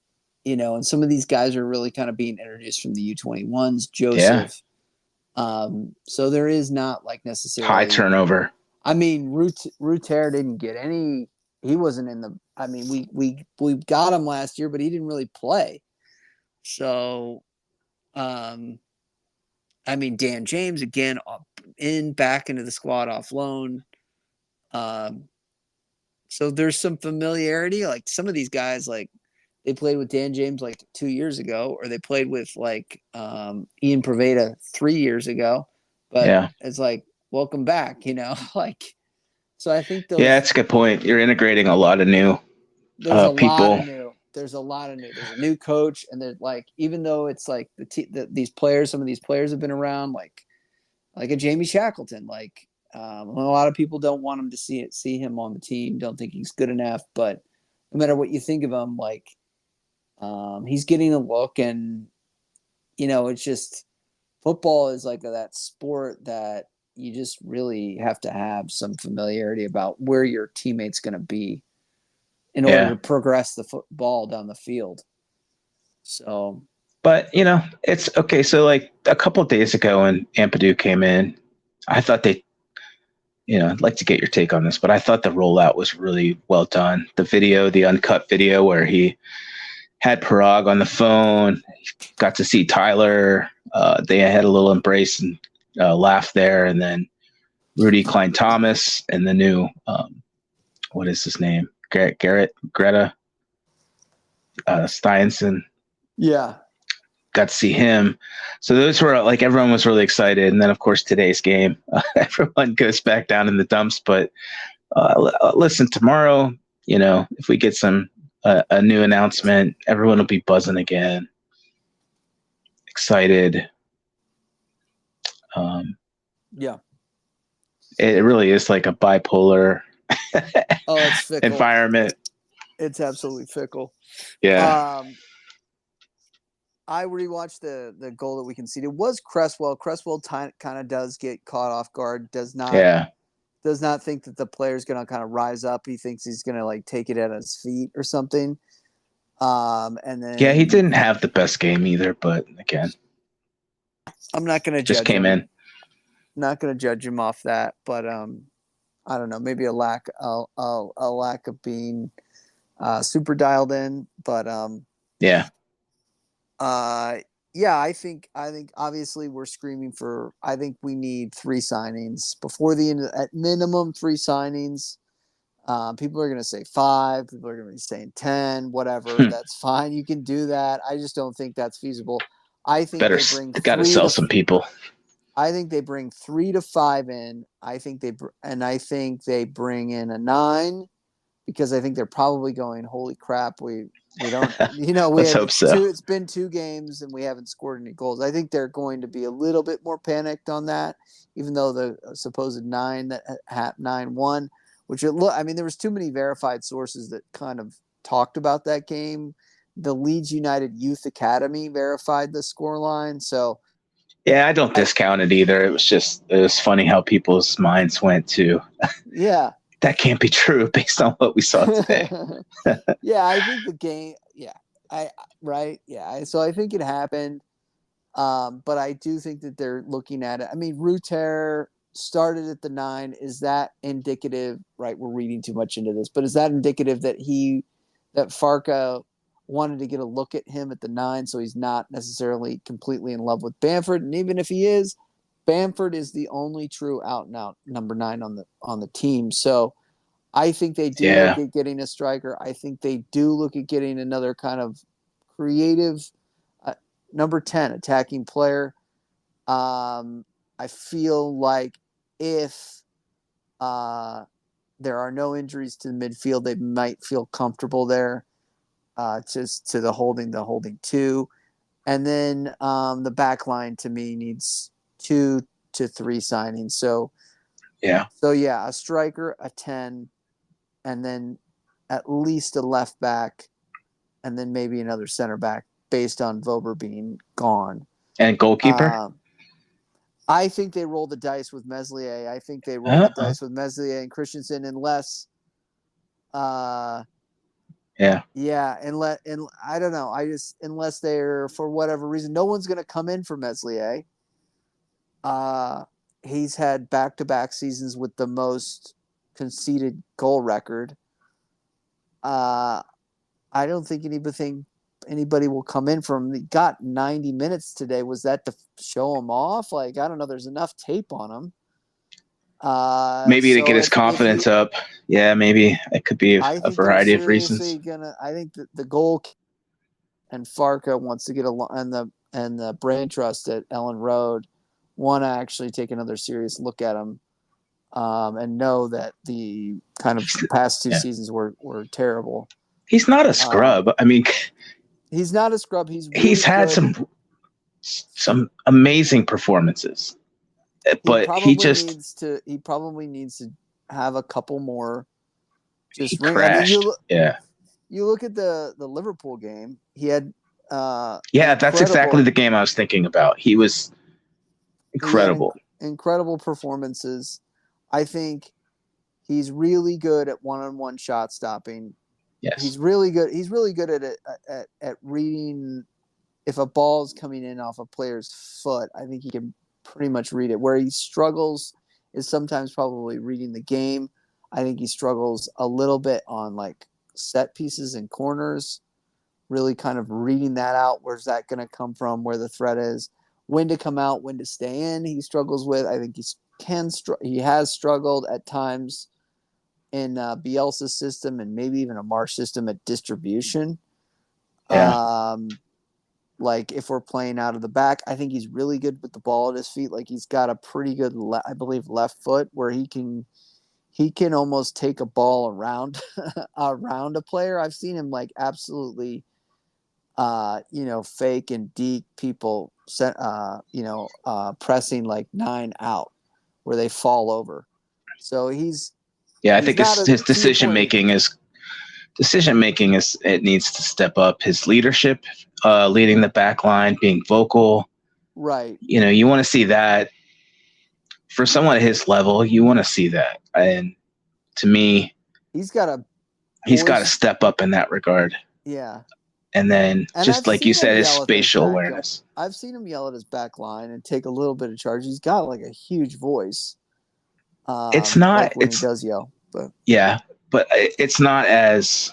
some of these guys are really kind of being introduced from the U21s. Joseph. So there is not like necessarily high turnover. I mean, Ruter didn't get any. He wasn't in the. I mean, we got him last year, but he didn't really play. So, I mean, Dan James again back into the squad off loan. So there's some familiarity. Like some of these guys, like they played with Dan James like 2 years ago, or they played with like Ian Preveda 3 years ago. But it's like, welcome back, like. So I think that's a good point. You're integrating a lot of new people. There's a lot of new. There's a new coach, and they're like, even though it's like these players, some of these players have been around, like a Jamie Shackleton. Like a lot of people don't want him to see him on the team. Don't think he's good enough. But no matter what you think of him, like he's getting a look, and it's just football is like that sport that you just really have to have some familiarity about where your teammate's going to be in order to progress the football down the field. So, but it's okay. So like a couple of days ago when Ampadu came in, I thought I'd like to get your take on this, but I thought the rollout was really well done. The uncut video where he had Parag on the phone, got to see Tyler. They had a little embrace and laugh there, and then Rudy Klein Thomas and the new what is his name? Greta Steinson. Yeah. Got to see him. So those were like, everyone was really excited. And then of course today's game, everyone goes back down in the dumps. But listen, tomorrow, if we get a new announcement, everyone will be buzzing again. Excited. It really is like a bipolar it's fickle. environment. It's absolutely fickle. Yeah. I rewatched the goal that we conceded. It was Cresswell. Cresswell kind of does get caught off guard. Does not think that the player's going to kind of rise up. He thinks he's going to like take it at his feet or something. And then he didn't have the best game either. But again, I'm not going to just judge came him. in. Not going to judge him off that, but I don't know. Maybe a lack of being super dialed in, but I think obviously we're screaming for. I think we need 3 signings before the end. At minimum, 3 signings. People are going to say 5. People are going to be saying 10. Whatever, that's fine. You can do that. I just don't think that's feasible. I think they got to sell some people. I think they bring 3 to 5 in. I think they bring in a 9 because I think they're probably going, holy crap, we don't, we Let's had hope so. it's been 2 games and we haven't scored any goals. I think they're going to be a little bit more panicked on that, even though the supposed 9-1, which there was too many verified sources that kind of talked about that game. The Leeds United Youth Academy verified the scoreline. So yeah, I don't discount it either. It was funny how people's minds went to, yeah, that can't be true based on what we saw today. yeah, I think the game, so I think it happened, but I do think that they're looking at it. I mean, Ruter started at the 9. Is that indicative? Right, we're reading too much into this, but is that indicative that Farka wanted to get a look at him at the 9, so he's not necessarily completely in love with Bamford? And even if he is, Bamford is the only true out-and-out number 9 on the team. So I think they do look at getting a striker. I think they do look at getting another kind of creative number 10 attacking player. I feel like if there are no injuries to the midfield, they might feel comfortable there. Just to the holding 2. And then the back line to me needs 2 to 3 signings. So a striker, a 10, and then at least a left back, and then maybe another center back based on Vober being gone. And goalkeeper? I think they roll the dice with Meslier. I think they roll the dice with Meslier and Christensen unless and I don't know. Unless they're, for whatever reason, no one's going to come in for Meslier. He's had back-to-back seasons with the most conceded goal record. I don't think anybody will come in for him. He got 90 minutes today. Was that to show him off? Like, I don't know. There's enough tape on him. Maybe to get his confidence up. Yeah, maybe it could be a variety of reasons. I think that the goal and Farka wants to get and the brain trust at Ellen Road want to actually take another serious look at him, and know that the kind of past 2 seasons were terrible. He's not a scrub. I mean, he's not a scrub. He's had some amazing performances. But he probably needs to have a couple more. Just crashed. You look at the Liverpool game. He had that's exactly the game I was thinking about. He was incredible. Incredible performances. I think he's really good at one-on-one shot stopping. Yes. He's really good. He's really good at reading if a ball is coming in off a player's foot. I think he can pretty much read it. Where he struggles is sometimes probably reading the game. I think he struggles a little bit on like set pieces and corners, really kind of reading that out. Where's that going to come from? Where the threat is, when to come out, when to stay in. He struggles with. I think he has struggled at times in Bielsa's system and maybe even a Marsh system at distribution. Yeah. Like if we're playing out of the back, I think he's really good with the ball at his feet. Like he's got a pretty good, I believe, left foot where he can almost take a ball around a player. I've seen him like absolutely, fake and deke people, pressing like 9 out where they fall over. So I think his decision making is it needs to step up. His leadership, leading the back line, being vocal. Right. You want to see that for someone at his level. You want to see that, and to me, he's got to step up in that regard. Yeah. And then, just like you said, his spatial awareness. I've seen him yell at his back line and take a little bit of charge. He's got like a huge voice. It's not like when he does yell, but it's not as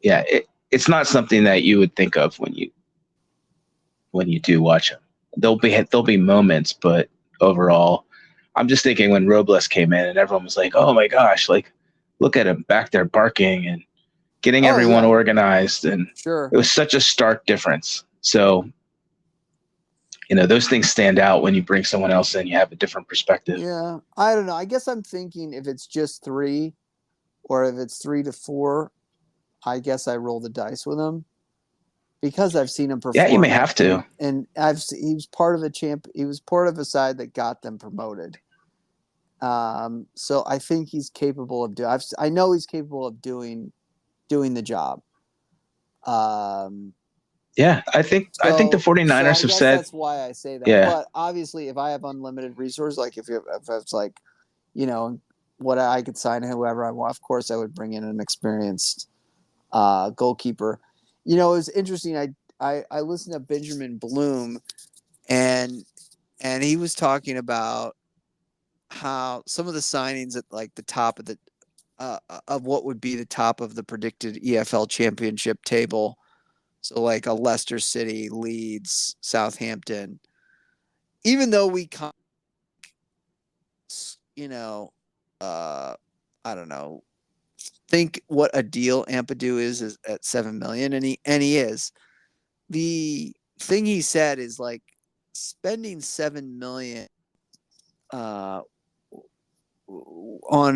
it's not something that you would think of when you do watch him. There'll be moments, but overall, I'm just thinking when Robles came in and everyone was like, "Oh my gosh, like look at him back there barking and getting everyone organized," and sure, it was such a stark difference. So, those things stand out when you bring someone else in. You have a different perspective. Yeah, I don't know. I guess I'm thinking if it's just 3, or if it's 3 to 4, I guess I roll the dice with him because I've seen him perform. Yeah, you may have to. And he was part of a side that got them promoted. So I think he's capable of I know he's capable of doing the job. Yeah, I think the 49ers have said that's why I say that. Yeah. But obviously, if I have unlimited resources, like if it's like, what I could sign whoever I want, of course I would bring in an experienced goalkeeper. It was interesting. I listened to Benjamin Bloom, and he was talking about how some of the signings at like the top of of what would be the top of the predicted EFL championship table. So like a Leicester City, Leeds, Southampton, even though we I don't know, think what a deal Ampadu is at 7 million, and he is. The thing he said is like spending 7 million on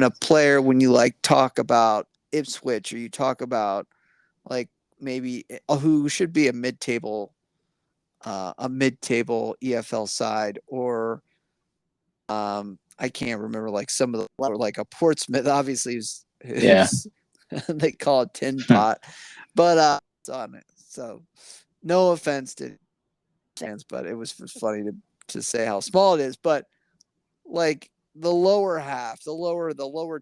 a player when you like talk about Ipswich or you talk about like maybe who should be a mid-table EFL side, or I can't remember, like some of the, or like a Portsmouth obviously is they call it tin pot, but it's on it. So no offense to fans, but it was funny to say how small it is. But like the lower half, the lower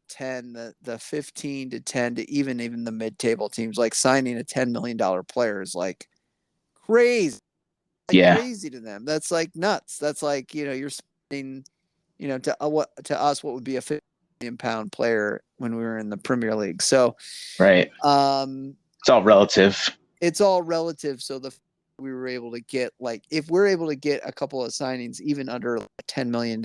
10, the 15 to 10 to even the mid-table teams, like signing a $10 million player is like crazy. Crazy to them. That's like nuts. That's like, you're spending, to us, what would be a £50 million player when we were in the Premier League. So, right. It's all relative. So we were able to get, like, if we're able to get a couple of signings, even under $10 million,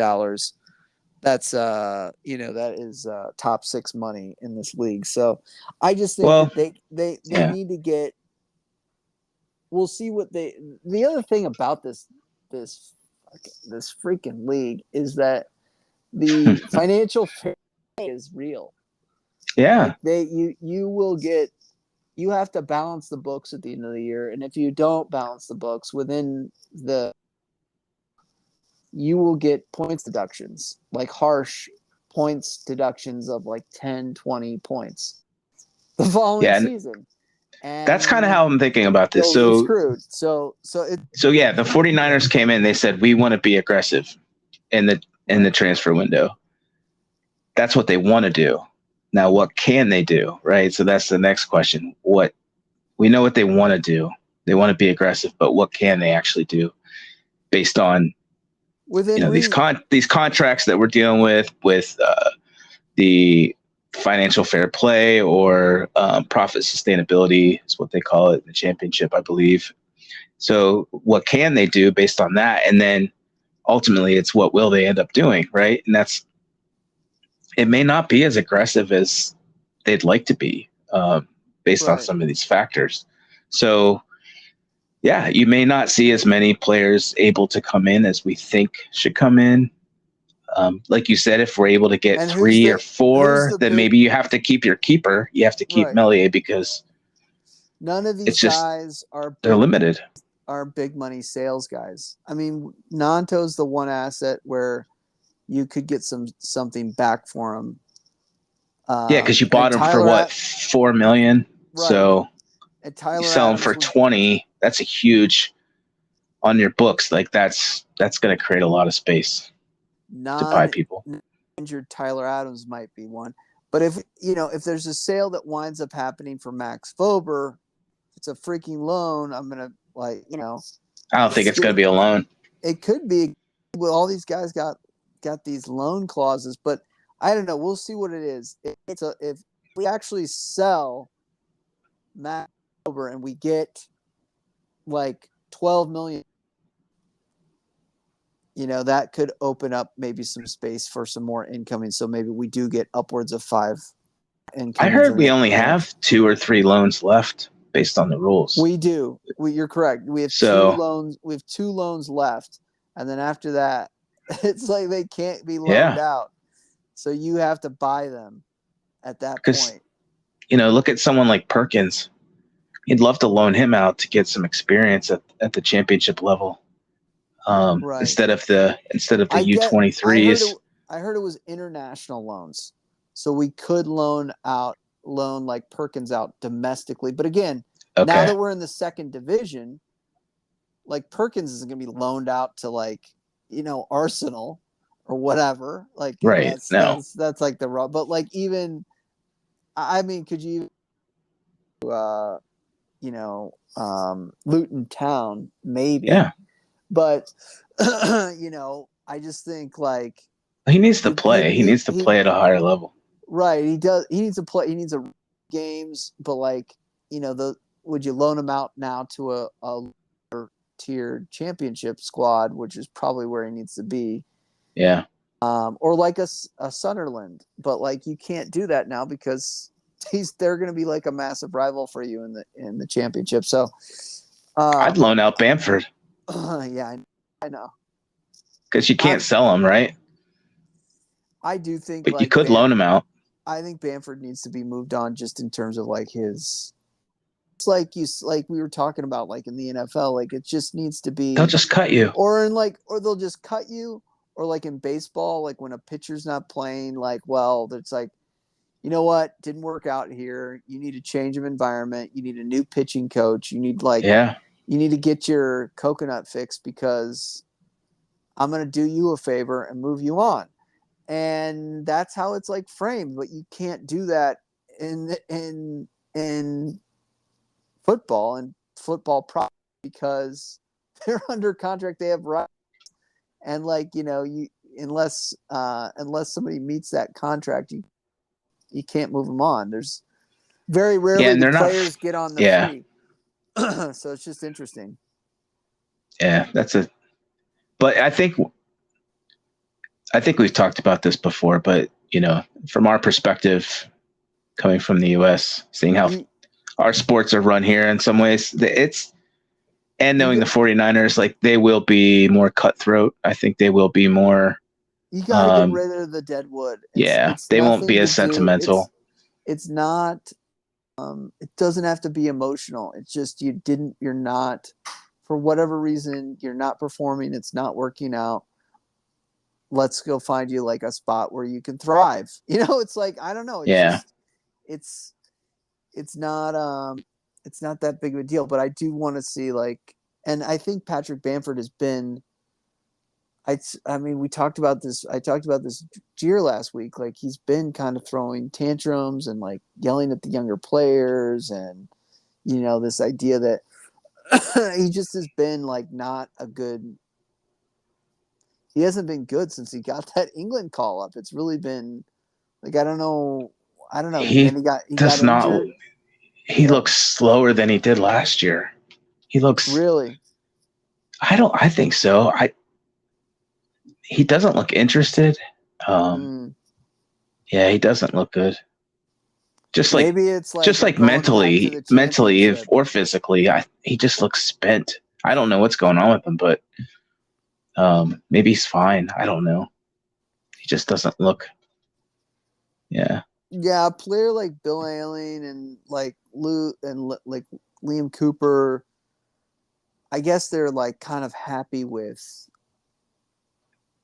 that's, that is top 6 money in this league. So I just think that they need to get, we'll see what the other thing about this freaking league is that the financial fair play is real. Yeah. Like you have to balance the books at the end of the year. And if you don't balance the books you will get points deductions, like harsh points deductions of like 10, 20 points the following season. And that's kind of how I'm thinking about this. So you're screwed. So yeah, the 49ers came in, they said, we want to be aggressive in the transfer window. That's what they want to do. Now, what can they do? Right. So that's the next question. We know what they want to do. They want to be aggressive, but what can they actually do based on these contracts that we're dealing with the financial fair play, or profit sustainability is what they call it in the championship, I believe. So what can they do based on that? And then ultimately it's what will they end up doing, right? And it may not be as aggressive as they'd like to be based on some of these factors. So yeah, you may not see as many players able to come in as we think should come in. Like you said, if we're able to get 3 or 4, then maybe you have to keep your keeper. You have to keep Melier because none of these guys they're limited. Are big money sales guys. I mean, Nanto's the one asset where you could get something back for him. Because you bought him for what, $4 million. Right. So you sell him for 20. That's a huge on your books. Like that's going to create a lot of space to buy people. Injured Tyler Adams might be one, but if there's a sale that winds up happening for Max Fober, it's a freaking loan. I'm gonna I don't think it's going to be a loan. It could be. Well, all these guys got these loan clauses, but I don't know. We'll see what it is. If we actually sell Max Fober and we get like 12 million. That could open up maybe some space for some more incoming. So maybe we do get upwards of 5 incoming. I heard we only have 2 or 3 loans left based on the rules. We do. You're correct. We have 2 loans. We have 2 loans left. And then after that, it's like they can't be loaned out. So you have to buy them. at that Because, point. look at someone like Perkins. He'd love to loan him out to get some experience at the championship level, Right. instead of the U23s. I heard it was international loans, so we could loan like Perkins out domestically. But again, now Okay. that we're in the second division, like Perkins isn't going to be loaned out to like Arsenal or whatever. Like Right. that's like the raw. But like even, I mean, could you, Luton Town maybe? Yeah. But I just think like He needs to play. He needs to play at a higher level. Right. He does. He needs to play. He needs games. But like would you loan him out now to a lower tier championship squad, which is probably where he needs to be? Yeah. Or like a Sunderland, but like you can't do that now because they're going to be like a massive rival for you in the championship. So I'd loan out Bamford. Yeah, I know. Because you can't sell him, right? I do think, but you could loan him out. I think Bamford needs to be moved on just in terms of like his. It's like we were talking about, like in the NFL, like it just needs to be. They'll just cut you, or they'll just cut you, or like in baseball, like when a pitcher's not playing, like it's like, you know what, didn't work out here. You need a change of environment. You need a new pitching coach. You need you need to get your coconut fixed because I'm going to do you a favor and move you on. And that's how it's like framed, but you can't do that in football and football because they're under contract. They have rights, and unless somebody meets that contract, you can't move them on. There's very rarely the players get on the free. So it's just interesting. Yeah, but I think we've talked about this before, but from our perspective, coming from the US, seeing how our sports are run here in some ways, and knowing the 49ers, like they will be more cutthroat. I think they will be more. You got to get rid of the dead wood. They won't be as sentimental. It's not. It doesn't have to be emotional. It's just you're not, for whatever reason, you're not performing. It's not working out. Let's go find you like a spot where you can thrive. It's like, I don't know. It's not that big of a deal, but I do want to see and I think Patrick Bamford has been, I mean, we talked about this. I talked about this Gier last week. Like he's been kind of throwing tantrums and like yelling at the younger players, and this idea that he just has been like not a good. He hasn't been good since he got that England call up. It's really been like I don't know. He got not. He looks slower than he did last year. He looks really. I think so. He doesn't look interested. Yeah, he doesn't look good. Just like maybe it's like just like mentally or physically, he just looks spent. I don't know what's going on with him, but maybe he's fine. I don't know. He just doesn't look. Yeah. Yeah, a player like Bill Ayling and like Lou and like Liam Cooper, I guess they're like kind of happy with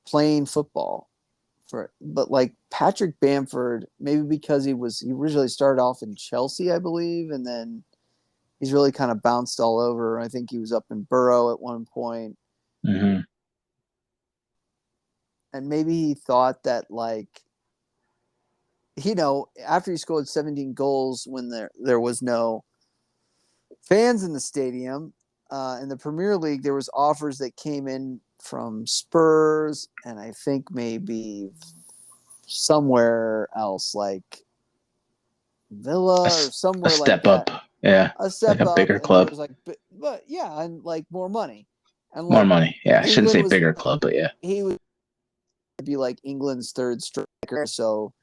playing football but like Patrick Bamford, maybe because he originally started off in Chelsea, I believe, and then he's really kind of bounced all over. I think he was up in Borough at one point. Mm-hmm. And maybe he thought that like, after he scored 17 goals when there was no fans in the stadium, in the Premier League, there was offers that came in from Spurs and I think maybe somewhere else like Villa or somewhere like that. Up. Yeah. A step like a up. Bigger club. It was like, but yeah, and like more money. And more money. Yeah, I shouldn't say bigger club, but yeah. He would be like England's third striker. So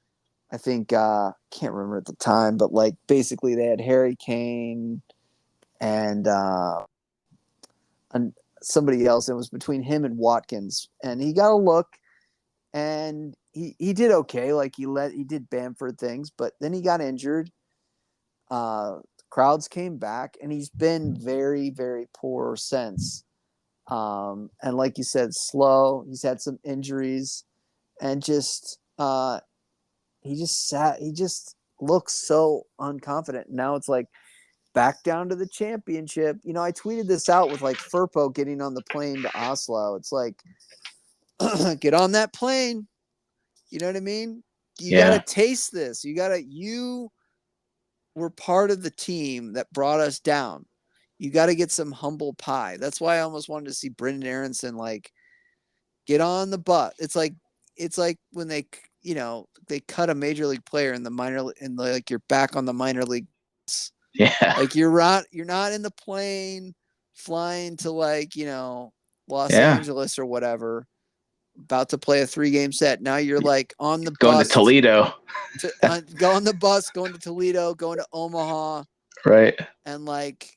I think, can't remember at the time, but like basically they had Harry Kane and somebody else. It was between him and Watkins, and he got a look, and he did okay. Like he did Bamford things, but then he got injured. Crowds came back, and he's been very, very poor since. And like you said, slow. He's had some injuries, and he just looks so unconfident. Now it's like back down to the championship. I tweeted this out with like Firpo getting on the plane to Oslo. It's like, get on that plane. You know what I mean? You got to taste this. You were part of the team that brought us down. You got to get some humble pie. That's why I almost wanted to see Brendan Aronson like get on the bus. It's like when they cut a major league player in the minor, and like you're back on the minor league. Yeah. Like you're not in the plane flying to like, Los Angeles or whatever, about to play a 3-game set. Now you're like on the going bus to Toledo. Go on the bus, going to Toledo, going to Omaha. Right. And like,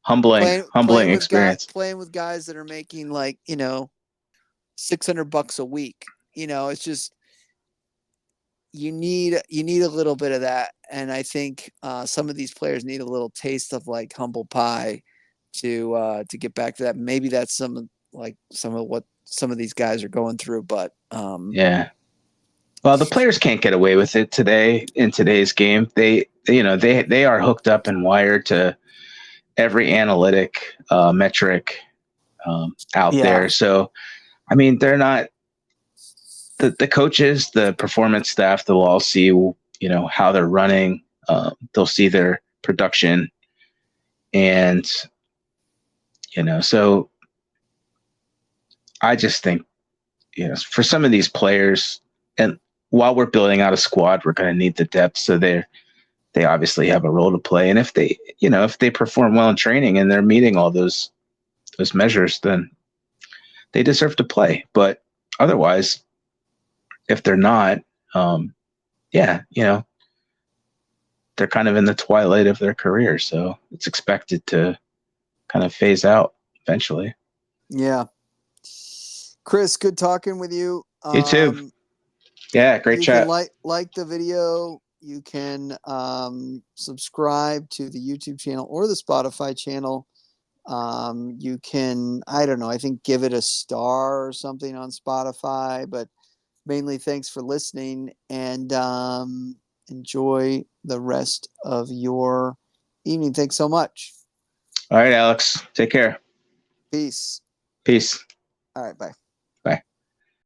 humbling experience. Playing with guys that are making like, $600 a week. It's just, you need a little bit of that. And I think some of these players need a little taste of like humble pie to get back to that. Maybe that's some of what some of these guys are going through, but yeah. Well, the players can't get away with it today in today's game. They are hooked up and wired to every analytic metric out there. So, I mean, they're not the coaches, the performance staff. They'll all see, how they're running. They'll see their production, and so I just think, for some of these players, and while we're building out a squad, we're going to need the depth. So they obviously have a role to play. And if they perform well in training and they're meeting all those measures, then they deserve to play. But otherwise, if they're not, they're kind of in the twilight of their career. So it's expected to kind of phase out eventually. Yeah. Chris, good talking with you. You too. Yeah, great chat. You can like the video. You can subscribe to the YouTube channel or the Spotify channel. You can, I don't know, I think give it a star or something on Spotify, but mainly thanks for listening, and enjoy the rest of your evening. Thanks so much. All right, Alex. Take care. Peace. Peace. All right, bye.